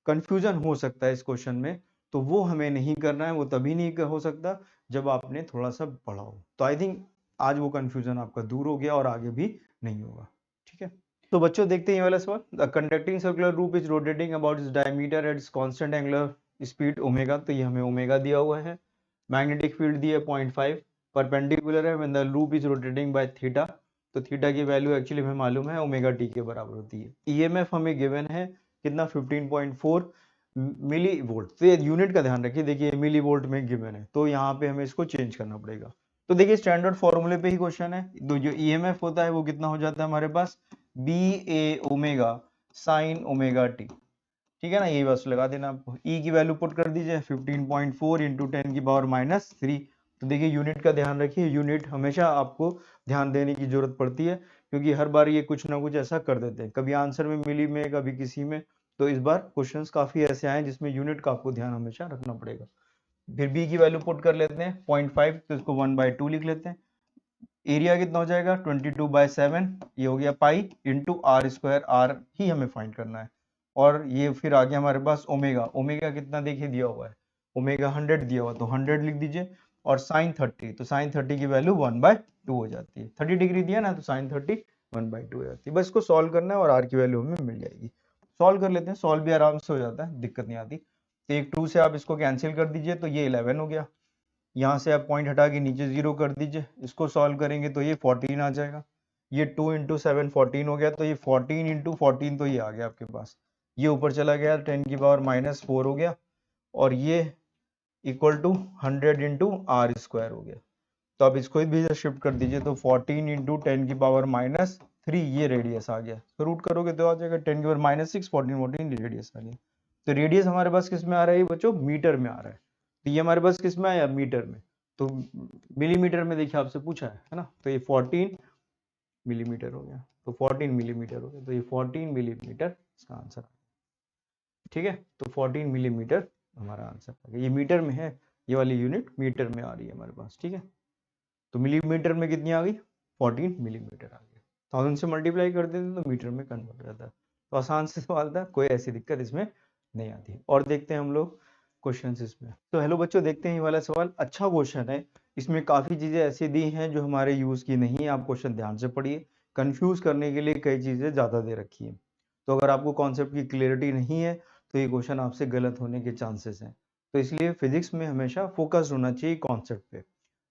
कंफ्यूजन हो सकता है इस क्वेश्चन में, तो वो हमें नहीं करना है, वो तभी नहीं हो सकता जब आपने थोड़ा सा पढ़ा हो। तो आई थिंक आज वो कंफ्यूजन आपका दूर हो गया और आगे भी नहीं होगा, ठीक है। तो बच्चों देखते हैं ये वाला सवाल। The conducting circular loop is rotating about its diameter at constant angular speed omega. तो ये हमें ओमेगा दिया हुआ है। मैग्नेटिक फील्ड दी है 0.5, परपेंडिकुलर है when the loop is rotating by theta. तो थीटा की वैल्यू एक्चुअली हमें मालूम है ओमेगा टी के बराबर होती है। ईएमएफ हमें गिवन है कितना? 15.4 मिली वोल्ट। तो ये यूनिट का ध्यान रखिए, देखिए मिली वोल्ट में गिवन है, तो यहाँ पे हमें इसको चेंज करना पड़ेगा। तो देखिए स्टैंडर्ड फॉर्मूले पे ही क्वेश्चन है। तो जो ईएमएफ होता है वो कितना हो जाता है हमारे पास? बी ए ओमेगा साइन ओमेगा टी, ठीक है ना। ये बस लगा देना आपको। ई की वैल्यू पुट कर दीजिए 15.4 इंटू 10 की पावर -3। तो देखिए यूनिट का ध्यान रखिए, यूनिट हमेशा आपको ध्यान देने की जरूरत पड़ती है, क्योंकि हर बार ये कुछ ना कुछ ऐसा कर देते हैं, कभी आंसर में मिली में, कभी किसी में। तो इस बार क्वेश्चंस काफी ऐसे आए जिसमें यूनिट का आपको ध्यान हमेशा रखना पड़ेगा। फिर बी की वैल्यू पुट कर लेते हैं 0.5, तो इसको 1/2 लिख लेते हैं। एरिया कितना हो जाएगा? 22/7, ये हो गया pi into are square, R ही हमें फाइंड करना है। और ये फिर आ गया हमारे पास ओमेगा, ओमेगा कितना देखिए दिया हुआ है? ओमेगा 100 दिया हुआ, तो 100 लिख दीजिए। और साइन 30, तो साइन 30 की वैल्यू 1/2 हो जाती है। 30 डिग्री दिया ना, तो साइन 30 1/2 हो जाती है। बस इसको सॉल्व करना है और आर की वैल्यू हमें मिल जाएगी। सॉल्व कर लेते हैं, सॉल्व भी आराम से हो जाता है, दिक्कत नहीं आती। तो एक 2 से आप इसको कैंसिल कर दीजिए, तो ये 11 हो गया। यहाँ से आप पॉइंट हटा के नीचे 0 कर दीजिए, इसको सॉल्व करेंगे तो ये 14 आ जाएगा। ये 2 इंटू 7 14 हो गया, तो ये 14 इंटू 14, तो ये आ गया आपके पास। ये ऊपर चला गया, 10 की पावर -4 हो गया, और ये equal to 100 into are square हो गया। तो आप इसको भी शिफ्ट कर दीजिए, तो 14 इंटू 10 की पावर -3, ये रेडियस आ गया। तो रूट करोगे तो आ जाएगा 10 की पावर -6, 14 14 रेडियस आ गया। तो रेडियस हमारे पास किस में आ रहा है बच्चों? मीटर में आ रहा है। तो ये हमारे पास किस में आया, मीटर में। तो मिलीमीटर में देखिए आपसे पूछा है ना, तो ये 14 मिलीमीटर हो गया, तो 14 मिलीमीटर हो गया, तो ये 14 मिलीमीटर इसका आंसर। ठीक है, तो 14 मिलीमीटर हमारा आंसर आ गया। ये मीटर में है, ये वाली यूनिट मीटर में आ रही है हमारे पास। ठीक है, तो मिलीमीटर में कितनी आ गई, 14 मिलीमीटर आ गया। 1000 से मल्टीप्लाई कर देते तो मीटर में कन्वर्ट हो जाता है। तो आसान से सवाल था, कोई ऐसी दिक्कत इसमें नहीं आती। और देखते हैं हम लोग क्वेश्चन इसमें। तो हेलो बच्चों, देखते हैं ये वाला सवाल। अच्छा क्वेश्चन है, इसमें काफी चीजें ऐसी दी हैं जो हमारे यूज की नहीं है। आप क्वेश्चन ध्यान से पढ़िए, कंफ्यूज करने के लिए कई चीजें ज्यादा दे रखी है। तो अगर आपको कॉन्सेप्ट की क्लियरिटी नहीं है तो ये क्वेश्चन आपसे गलत होने के चांसेस हैं। तो इसलिए फिजिक्स में हमेशा फोकस होना चाहिए कॉन्सेप्ट पे,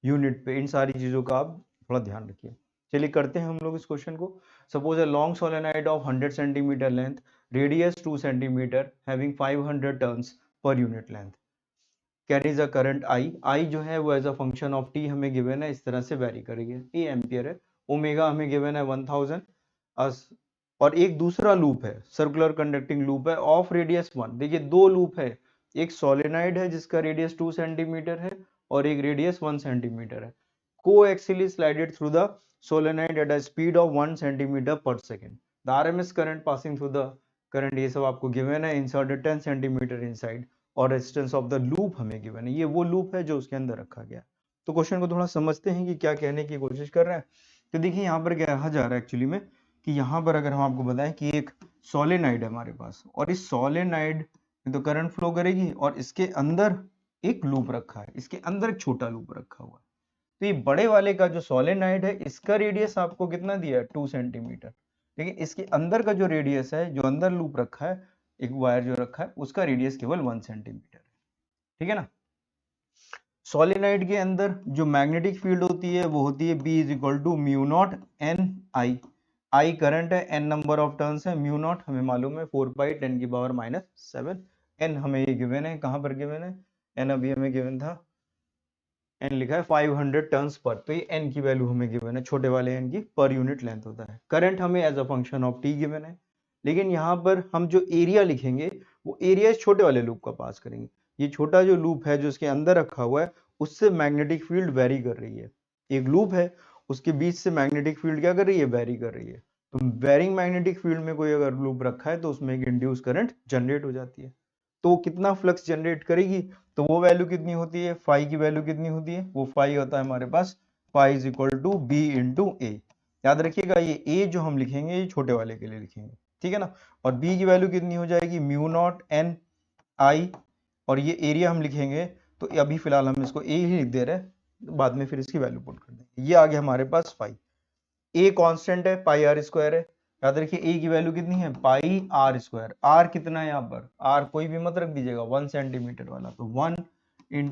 यूनिट पे, इन सारी चीजों का आप थोड़ा ध्यान रखिए। चलिए करते हैं हम लोग इस क्वेश्चन को। Suppose a long solenoid of 100 centimetre length, radius 2 centimetre, having 500 turns per unit length, carries a current i जो है वो as a function of t हमें गिवन है, इस तरह से वेरी करेगी। ए एम्पियर है, ओमेगा हमें गिवन है 1000, और एक दूसरा लूप है, सर्कुलर कंडक्टिंग लूप है ऑफ रेडियस 1। देखिए दो लूप है, एक सोलेनोइड है जिसका रेडियस 2 सेंटीमीटर है और एक रेडियस 1 सेंटीमीटर है। Coaxially slided through the solenoid at a speed of 1 centimeter per second. The RMS current passing through the current, ये सब आपको गिवन है। इंसर्टेड 10 सेंटीमीटर इनसाइड, और रेजिस्टेंस ऑफ द लूप हमें गिवन है। ये वो लूप है जो उसके अंदर रखा गया। तो क्वेश्चन को थोड़ा समझते हैं कि क्या कहने की कोशिश कर रहा है। तो देखिए यहाँ पर क्या कहा जा रहा है एक्चुअली में, कि यहाँ पर अगर हम आपको बताएं कि एक सोलेनाइड है हमारे पास, और इस सोलेनाइड में तो करंट फ्लो करेगी, और इसके अंदर एक लूप रखा है, इसके अंदर एक छोटा लूप रखा हुआ है। तो ये बड़े वाले का जो सोलेनाइड है, इसका रेडियस आपको कितना दिया है, 2 सेंटीमीटर। लेकिन इसके अंदर का जो रेडियस है, जो अंदर लूप रखा है, एक वायर जो रखा है, उसका रेडियस केवल 1 सेंटीमीटर है। ठीक है ना। सोलेनाइड के अंदर जो मैग्नेटिक फील्ड होती है वो होती है B is equal to mu not an i. I current है, एन नंबर ऑफ टर्न्स है, म्यू नॉट हमें मालूम है 4 पाई 10 की पावर -7। एन हमें ये गिवन है, कहां पर गिवन है, एन अभी हमें गिवन था, एन लिखा है 500 टर्न्स पर। तो ये एन की वैल्यू हमें गिवन है, छोटे वाले एन की पर यूनिट लेंथ होता है। करंट हमें as a function of t given है। लेकिन यहाँ पर हम जो एरिया लिखेंगे वो एरिया इस छोटे वाले लूप का पास करेंगे। ये छोटा जो लूप है जो इसके अंदर रखा हुआ है, उससे मैग्नेटिक फील्ड वेरी कर रही है। एक लूप है, उसके बीच से मैग्नेटिक फील्ड क्या कर रही है, वेरी कर रही है। तो वेरिंग मैग्नेटिक फील्ड में कोई अगर लूप रखा है तो उसमें एक इंड्यूस करंट जनरेट हो जाती है। तो वो कितना फ्लक्स जनरेट करेगी, तो वो वैल्यू कितनी होती है, फाई की वैल्यू कितनी होती है, वो फाई होता है हमारे पास, phi is equal to B into A. याद रखिएगा ये ए जो हम लिखेंगे ये छोटे वाले के लिए लिखेंगे, ठीक है ना। और बी की वैल्यू कितनी हो जाएगी, म्यू नॉट एन आई, और ये एरिया हम लिखेंगे, तो अभी फिलहाल हम इसको ए ही लिख दे रहे हैं, बाद में फिर इसकी वैल्यू पुट कर देंगे। ये आ गया हमारे पास फाई। ए कांस्टेंट है, पाई आर स्क्वायर है। याद रखिए ए की वैल्यू कितनी है, पाई आर स्क्वायर। आर कितना है यहाँ पर, आर कोई भी मत रख दीजिएगा, 1 सेंटीमीटर वाला, तो 1 इन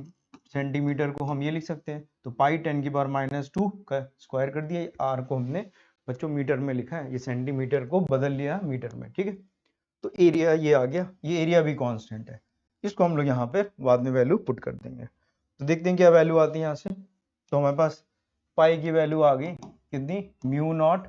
सेंटीमीटर को हम ये लिख सकते हैं, तो पाई 10 की पावर -2 का स्क्वायर कर दिया। आर को हमने बच्चों मीटर में लिखा है, ये सेंटीमीटर को बदल लिया मीटर में, ठीक है। तो एरिया ये आ गया, ये एरिया भी कांस्टेंट है, इसको हम लोग यहाँ पे बाद में वैल्यू पुट कर देंगे। तो देखते हैं क्या वैल्यू आती है यहाँ से। तो हमारे पास पाई की वैल्यू आ गई कितनी, mu not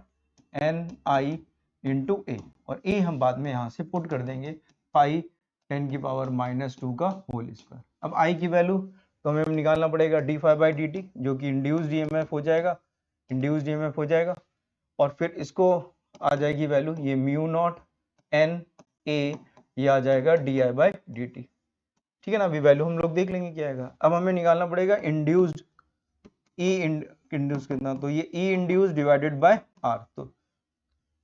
an I into A, और ए हम बाद में यहाँ से पुट कर देंगे, पाई 10 की पावर -2 का होल स्क्वायर। अब आई की वैल्यू तो हमें निकालना पड़ेगा d phi by d t, जो कि इंड्यूस्ड ईएमएफ हो जाएगा, इंड्यूस्ड ईएमएफ हो जाएगा। और फिर इसको आ जाएगी वैल्यू, ये म्यू नॉट एन ए, ये आ जाएगा D I by d T. ठीक है ना, अभी वैल्यू हम लोग देख लेंगे क्या आएगा। अब हमें निकालना पड़ेगा इंड्यूस्ड ई इंड्यूस कितना, तो ये ई इंड्यूस डिवाइडेड बाय आर।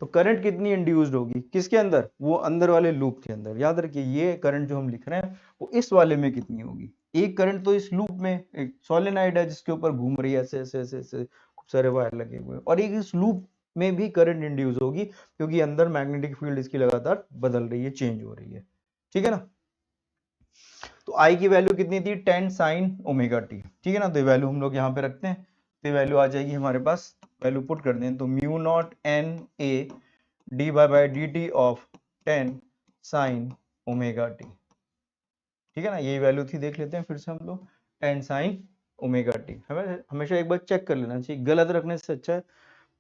तो करंट कितनी इंड्यूस्ड होगी, किसके अंदर, वो अंदर वाले लूप के अंदर। याद रखिए ये करंट जो हम लिख रहे हैं वो इस वाले में कितनी होगी। एक करंट तो इस लूप में, एक सोलेनाइड है जिसके ऊपर घूम रही है, ऐसे ऐसे ऐसे ऐसे खूब सारे वायर लगे हुए हैं, और एक इस लूप में भी करंट इंड्यूस होगी, क्योंकि अंदर मैग्नेटिक फील्ड इसकी लगातार बदल रही है, चेंज हो रही है, ठीक है ना। तो आई की वैल्यू कितनी थी, 10 साइन ओमेगा टी, ठीक है ना। तो ये वैल्यू हम लोग यहाँ पे रखते हैं, तो ये वैल्यू आ जाएगी हमारे पास, वैल्यू पुट कर दें तो mu not an a d by d t of 10 sine omega t, ठीक है ना। यही वैल्यू थी, देख लेते हैं फिर से हम लोग, 10 साइन ओमेगा टी। हमें हमेशा एक बार चेक कर लेना चाहिए, गलत रखने से अच्छा है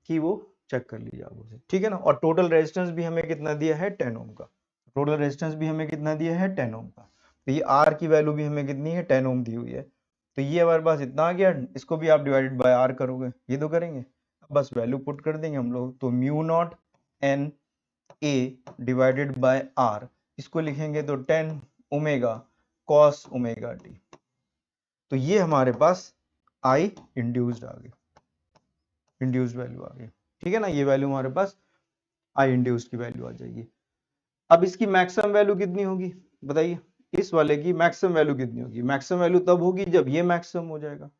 कि वो चेक कर लीजिए आप उसे, ठीक है ना। और टोटल रेजिस्टेंस भी हमें कितना दिया है, 10 ओम का। टोटल रेजिस्टेंस भी हमें कितना दिया है, 10 ओम का। तो ये R की वैल्यू भी हमें कितनी है, 10 ओम दी हुई है। तो ये हमारे पास इतना आ गया, इसको भी आप डिवाइडेड बाय R करोगे, ये तो करेंगे, बस वैल्यू पुट कर देंगे हम लोग। तो mu not an a divided by R, इसको लिखेंगे तो 10 ओमेगा कॉस ओमेगा टी। तो ये हमारे पास आई इंड्यूस्ड आ गई, इंड्यूस्ड वैल्यू आ गई, ठीक है ना। ये वैल्यू हमारे पास आई इंड्यूस्ड की वैल्यू आ जाएगी। अब इसकी मैक्सिमम वैल्यू कितनी होगी बताइए, इस वाले की मैक्सिमम वैल्यू कितनी होगी? मैक्सिमम वैल्यू तब होगी जब ये मैक्सिमम हो जाएगा।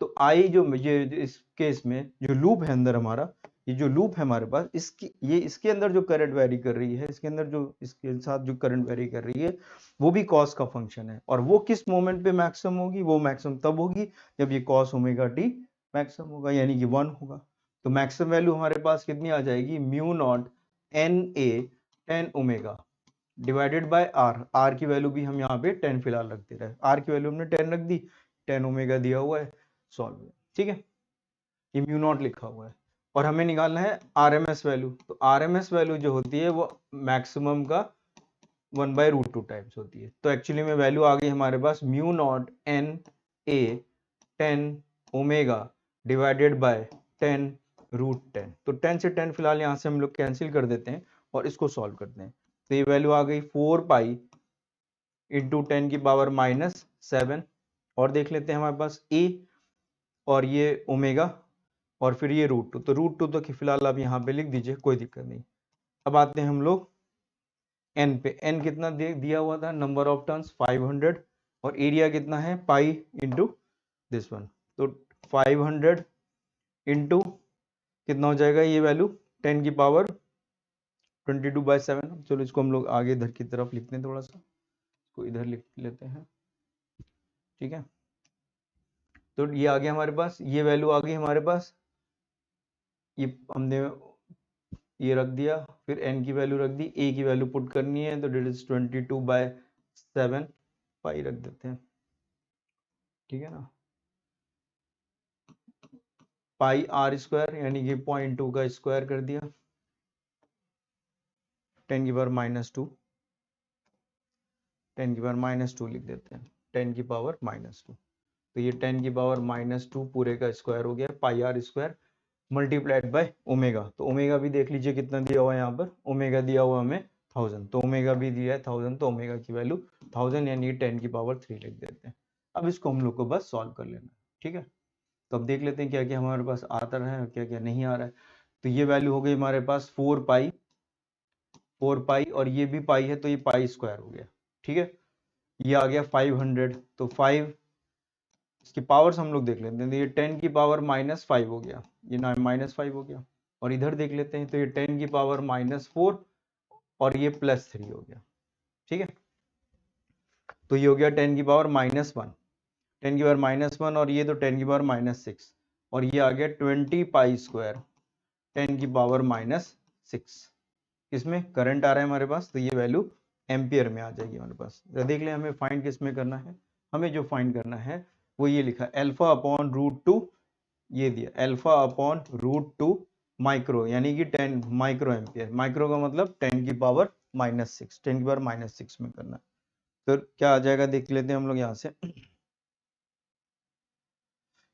तो आई जो ये इस केस में जो लूप है अंदर हमारा, ये जो लूप है हमारे पास, इसकी ये इसके अंदर जो करंट वेरी कर रही है, इसके अंदर जो इसके साथ जो करंट वेरी कर रही है वो भी कॉस का फंक्शन है। और वो किस मोमेंट पे मैक्सिमम होगी? वो मैक्सिमम तब होगी जब ये कॉस ओमेगा टी मैक्सिमम होगा, यानी कि 1 होगा। तो मैक्सिमम वैल्यू हमारे पास कितनी आ जाएगी? Mu not N A 10 omega divided by r. R की वैल्यू भी हम यहाँ पे 10 फिलहाल रखते रहे, आर की वैल्यू हमने 10 रख दी, 10 ओमेगा दिया हुआ है, सॉल्व। ठीक है, ये म्यू नॉट लिखा हुआ है। और हमें निकालना है आरएमएस वैल्यू। तो आरएमएस वैल्यू जो होती है वो मैक्सिमम का 1/√2 टाइम्स होती है। तो एक्चुअली में वैल्यू आ गई हमारे पास mu not N A 10 omega divided by 10√10। तो 10 से 10 फिलहाल यहाँ से हम लोग कैंसिल कर देते हैं और इसको सॉल्व करते हैं। तो ये वैल्यू आ गई 4 पाई इंटू 10 की पावर -7। और देख लेते हैं हमारे पास ए और ये ओमेगा और फिर ये √2। तो √2 तो फिलहाल आप यहाँ पे लिख दीजिए, कोई दिक्कत नहीं। अब आते हैं हम लोग एन पे। एन कितना दिया हुआ था? नंबर ऑफ टर्न्स 500 और एरिया कितना है? Pi into this one. तो 500 इंटू कितना हो जाएगा ये वैल्यू? 10 की पावर 22/7। चलो इसको हम लोग आगे इधर की तरफ लिखते हैं, थोड़ा सा इसको इधर लिख लेते हैं, ठीक है। तो ये आ गया हमारे पास, ये वैल्यू आ गई हमारे पास, ये हमने ये रख दिया, फिर n की वैल्यू रख दी, a की वैल्यू पुट करनी है, तो डेट इज 22/7 पाई रख देते हैं, ठीक है ना। पाई आर स्क्वायर यानी कि 0.2 का स्क्वायर कर दिया, 10 की पावर -2, 10 की पावर -2 लिख देते हैं, 10 की पावर -2। तो ये 10 की पावर -2 पूरे का स्क्वायर हो गया, pi R square multiplied by omega. तो ओमेगा भी देख लीजिए कितना दिया हुआ है यहाँ पर, ओमेगा दिया हुआ हमें 1000, तो ओमेगा भी दिया है 1000, तो ओमेगा की वैल्यू 1000 यानी 10 की पावर 3 लिख देते हैं। अब इसको हम लोग को बस सॉल्व कर लेना है, ठीक है। तो अब देख लेते हैं क्या क्या हमारे पास आता रहा है और क्या क्या नहीं आ रहा है। तो ये वैल्यू हो गई हमारे पास 4 पाई और ये भी पाई है, तो ये पाई स्क्वायर हो गया, ठीक है। ये आ गया 500, तो 5 इसकी पावर्स हम लोग देख लेते हैं। तो ये 10 की पावर -5 हो गया, ये -5 हो गया। और इधर देख लेते हैं, तो ये 10 की पावर -4 और ये +3 हो गया, ठीक है। तो ये हो गया 10 की पावर -1, 10 की पावर -1 और ये तो 10 की पावर -6 और ये आ गया 20 पाई स्क्वायर 10 की पावर -6। इसमें करंट आ रहा है हमारे पास, तो ये वैल्यू एम्पियर में आ जाएगी हमारे पास। तो देख लें हमें फाइंड किस में करना है। हमें जो फाइंड करना है वो ये लिखा α/√2, ये दिया α/√2 माइक्रो, यानी कि 10 माइक्रो एम्पियर। माइक्रो का मतलब 10 की पावर -6, 10 की पावर -6 में करना है। तो क्या आ जाएगा देख लेते हैं हम लोग यहाँ से,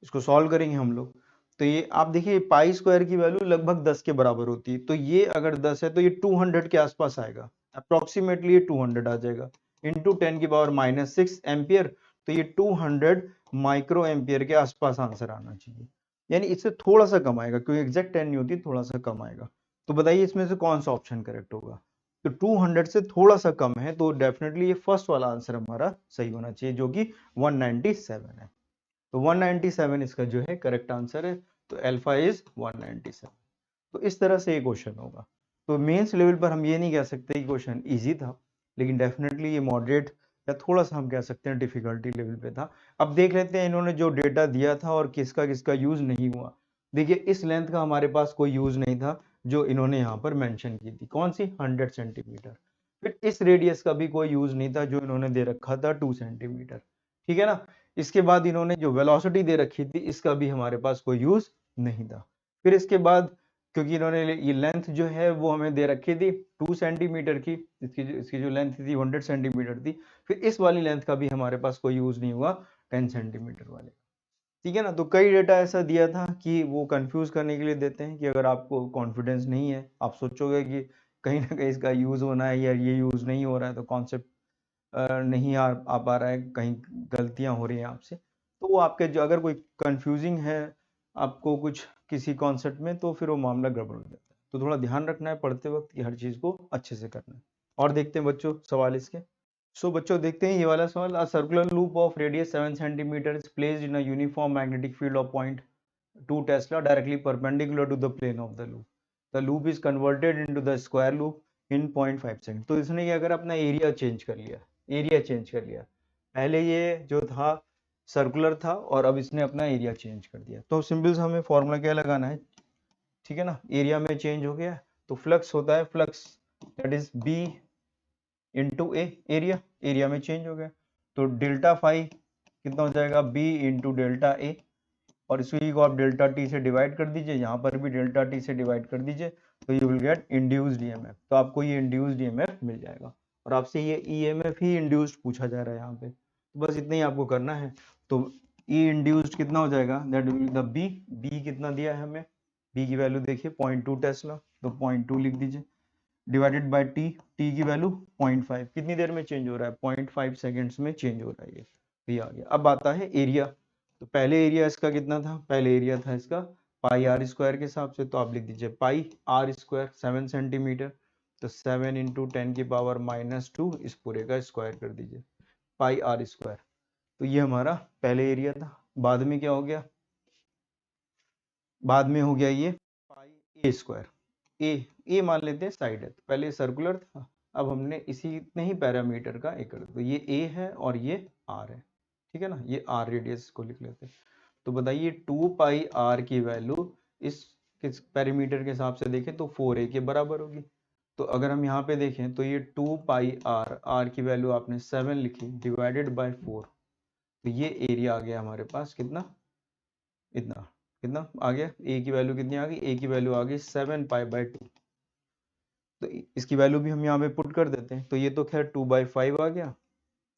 इसको सॉल्व करेंगे हम लोग। तो ये आप देखिए पाई स्क्वायर की वैल्यू लगभग 10 के बराबर होती है, तो ये अगर 10 है तो ये 200 के आसपास आएगा, अप्रोक्सीमेटली ये 200 आ जाएगा इंटू 10 की पावर -6 एम्पियर। तो ये 200 माइक्रो एम्पियर के आसपास आंसर आना चाहिए, यानी इससे थोड़ा सा कम आएगा, क्योंकि एग्जैक्ट 10 नहीं होती, थोड़ा सा कम आएगा। तो बताइए इसमें से कौन सा ऑप्शन करेक्ट होगा? तो 200 से थोड़ा सा कम है, तो डेफिनेटली ये फर्स्ट वाला आंसर हमारा सही होना चाहिए, जो कि 197 है। तो 197 इसका जो है करेक्ट आंसर है। तो अल्फा इज 197। तो इस तरह से ये क्वेश्चन होगा। तो मेंस लेवल पर हम ये नहीं कह सकते कि क्वेश्चन इजी था, लेकिन डेफिनेटली ये मॉडरेट या थोड़ा सा हम कह सकते हैं डिफिकल्टी लेवल पे था। अब देख लेते हैं इन्होंने जो डेटा दिया था और किसका किसका यूज नहीं हुआ। देखिए इस लेंथ का हमारे पास कोई यूज नहीं था जो इन्होंने यहाँ पर मेंशन की थी, कौन सी? 100 सेंटीमीटर। फिर इस रेडियस का भी कोई यूज नहीं था जो इन्होंने दे रखा था 2 सेंटीमीटर, ठीक है ना। इसके बाद इन्होंने जो वेलोसिटी दे रखी थी इसका भी हमारे पास कोई यूज नहीं था। फिर इसके बाद क्योंकि इन्होंने ये लेंथ जो है वो हमें दे रखी थी 2 सेंटीमीटर की, इसकी जो लेंथ थी 100 सेंटीमीटर थी। फिर इस वाली लेंथ का भी हमारे पास कोई यूज नहीं हुआ 10 सेंटीमीटर वाले, ठीक है ना। तो कई डेटा ऐसा दिया था कि वो कंफ्यूज करने के लिए देते हैं कि अगर आपको कॉन्फिडेंस नहीं है, आप सोचोगे कि कहीं ना कहीं इसका यूज होना है या ये यूज नहीं हो रहा है, तो कॉन्सेप्ट नहीं आ पा रहा है, कहीं गलतियां हो रही हैं आपसे, तो वो आपके जो अगर कोई कंफ्यूजिंग है आपको कुछ किसी कॉन्सेप्ट में, तो फिर वो मामला गड़बड़ हो जाता है। तो थोड़ा ध्यान रखना है पढ़ते वक्त कि हर चीज को अच्छे से करना है। और देखते हैं बच्चों सवाल इसके। सो बच्चों देखते हैं ये वाला सवाल। A circular loop of radius 7 centimetre is placed in a uniform magnetic field of point 2 tesla directly perpendicular to the plane of the loop. The loop is converted into the square loop in 0.5 second. तो इसने क्या करा, अपना area change कर लिया, area change कर लिया। पहले ये जो था सर्कुलर था और अब इसने अपना एरिया चेंज कर दिया। तो सिंपल से हमें फॉर्मूला क्या लगाना है, ठीक है ना। एरिया में चेंज हो गया तो फ्लक्स होता है, flux that is B into A, area, area में चेंज हो गया। तो डेल्टा फाई कितना हो जाएगा, बी इंटू डेल्टा ए, और इसी को आप डेल्टा टी से डिवाइड कर दीजिए, यहाँ पर भी डेल्टा टी से डिवाइड कर दीजिए, तो you will get induced EMF. तो आपको ये इंड्यूस्ड ईएमएफ मिल जाएगा, और आपसे ये ईएमएफ ही इंड्यूस्ड पूछा जा रहा है यहाँ पे, तो बस इतना ही आपको करना है। तो ई इंड्यूस्ड कितना हो जाएगा, that will the B, B कितना दिया है हमें, बी की वैल्यू देखिए 0.2 टेस्ला, तो 0.2 लिख दीजिए, डिवाइडेड बाय टी, टी की वैल्यू 0.5, कितनी देर में चेंज हो रहा है, 0.5 सेकेंड्स में चेंज हो रहा है ये आ गया। अब आता है एरिया। तो पहले एरिया इसका कितना था, पहले एरिया था इसका पाई आर स्क्वायर के हिसाब से, तो आप लिख दीजिए पाई आर स्क्वायर 7 सेंटीमीटर, तो 7 इंटू 10 की पावर -2 इस पूरे का स्क्वायर कर दीजिए, पाई आर स्क्वायर। तो ये हमारा पहले एरिया था। बाद में क्या हो गया, बाद में हो गया ये पाई ए स्क्वायर, ए मान लेते हैं साइड है, तो पहले सर्कुलर था, अब हमने इसी इतने ही पैरामीटर का एक कर, तो ये ए है और ये आर है, ठीक है ना, ये आर रेडियस को लिख लेते हैं। तो बताइए 2 पाई आर की वैल्यू इस किस पैरामीटर के हिसाब से देखें तो 4a के बराबर होगी। तो अगर हम यहाँ पे देखें तो ये 2 पाई आर, आर की वैल्यू आपने 7 लिखी डिवाइडेड बाय 4, तो ये एरिया आ गया हमारे पास कितना, इतना, कितना आ गया, ए की वैल्यू कितनी आ गई, ए की वैल्यू आ गई 7 पाई बाय 2। तो इसकी वैल्यू भी हम यहाँ पे पुट कर देते हैं, तो ये तो खैर 2/5 आ गया,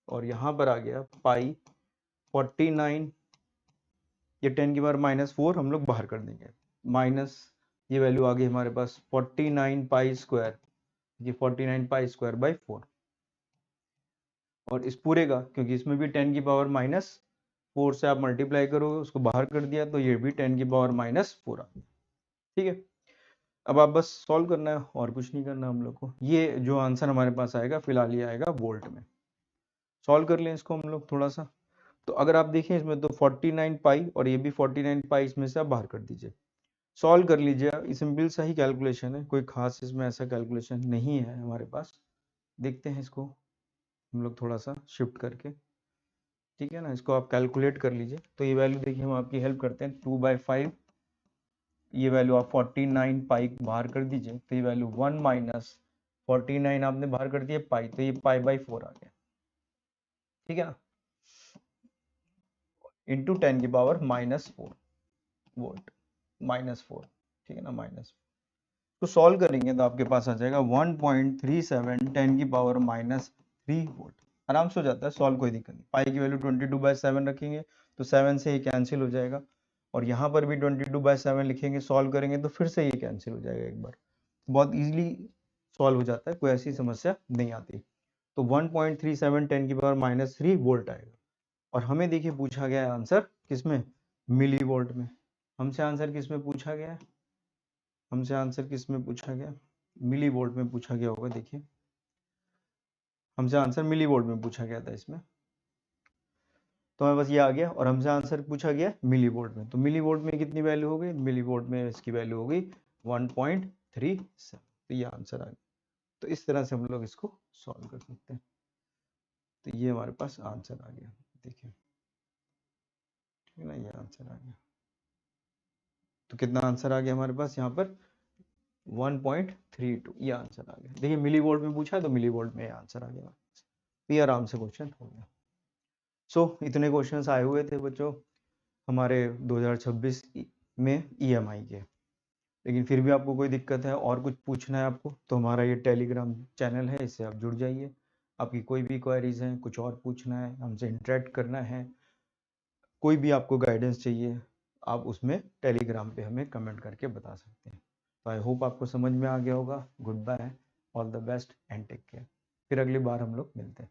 और यहाँ पर आ गया पाई 49, ये 10 की पावर -4 हम लोग बाहर कर देंगे, माइनस ये वैल्यू आ गई हमारे पास 49 पाई स्क्वायर, ये 49 पाई स्क्वायर बाई 4, और इस पूरे का क्योंकि इसमें भी 10 की पावर -4 से आप मल्टीप्लाई करोगे, उसको बाहर कर दिया तो ये भी 10 की पावर -4 आ गया, ठीक है। अब आप बस सॉल्व करना है और कुछ नहीं करना हम लोग को। ये जो आंसर हमारे पास आएगा फिलहाल ये आएगा वोल्ट में। सॉल्व कर लें इसको हम लोग थोड़ा सा। तो अगर आप देखें इसमें तो 49 पाई और ये भी 49 पाई, इसमें से आप बाहर कर दीजिए, सॉल्व कर लीजिए। ये सिंपल सा ही कैलकुलेशन है, कोई खास इसमें ऐसा कैलकुलेशन नहीं है हमारे पास। देखते हैं इसको हम लोग थोड़ा सा शिफ्ट करके, ठीक है ना, इसको आप कैलकुलेट कर लीजिए। तो ये वैल्यू देखिए हम आपकी हेल्प करते हैं, 2/5, ये वैल्यू आप 49 पाई बाहर कर दीजिए, तो ये वैल्यू 1 माइनस 49 आपने बाहर कर दिया पाई, तो ये पाई/4 आ गया, ठीक है ना, इंटू 10 की पावर -4 वोल्ट, -4, ठीक है ना, माइनस। तो सॉल्व करेंगे तो आपके पास आ जाएगा 1.37 10 की पावर -3 वोल्ट, आराम से हो जाता है सॉल्व, कोई दिक्कत नहीं। पाई की वैल्यू 22/7 रखेंगे तो 7 से ये कैंसिल हो जाएगा, और यहाँ पर भी 22/7 लिखेंगे, सॉल्व करेंगे तो फिर से ये कैंसिल हो जाएगा एक बार, बहुत इजीली सॉल्व हो जाता है, कोई ऐसी समस्या नहीं आती। तो 1.37 10 की पावर -3 वोल्ट आएगा, और हमें देखिए पूछा गया है आंसर किसमें, मिली वोल्ट में। हमसे आंसर किस में पूछा गया है, हमसे आंसर किस में पूछा गया, मिली वोल्ट में पूछा गया होगा, देखिए हमसे आंसर मिली वोल्ट में पूछा गया था इसमें, तो हमें बस ये आ गया, और हमसे आंसर पूछा गया मिली वोल्ट में, तो मिली वोल्ट में कितनी वैल्यू हो गई, मिली वोल्ट में इसकी वैल्यू हो गई 1.37, तो ये आंसर आ गया। तो इस तरह से हम लोग इसको सॉल्व कर सकते हैं। तो ये हमारे पास आंसर आ गया, देखिए, ठीक है ना, ये आंसर आ गया। तो कितना आंसर आ गया हमारे पास यहाँ पर 1.32, ये आंसर आ गया। देखिए मिली वोल्ट में पूछा है तो मिली वोल्ट में आंसर आ गया, ये आराम से क्वेश्चन हो गया। सो इतने क्वेश्चंस आए हुए थे बच्चों हमारे 2026 में ईएमआई के। लेकिन फिर भी आपको कोई दिक्कत है और कुछ पूछना है आपको, तो हमारा ये टेलीग्राम चैनल है, इससे आप जुड़ जाइए। आपकी कोई भी क्वेरीज हैं, कुछ और पूछना है, हमसे इंटरेक्ट करना है, कोई भी आपको गाइडेंस चाहिए, आप उसमें टेलीग्राम पे हमें कमेंट करके बता सकते हैं। तो आई होप आपको समझ में आ गया होगा। Goodbye, all the best and take care. फिर अगली बार हम लोग मिलते हैं।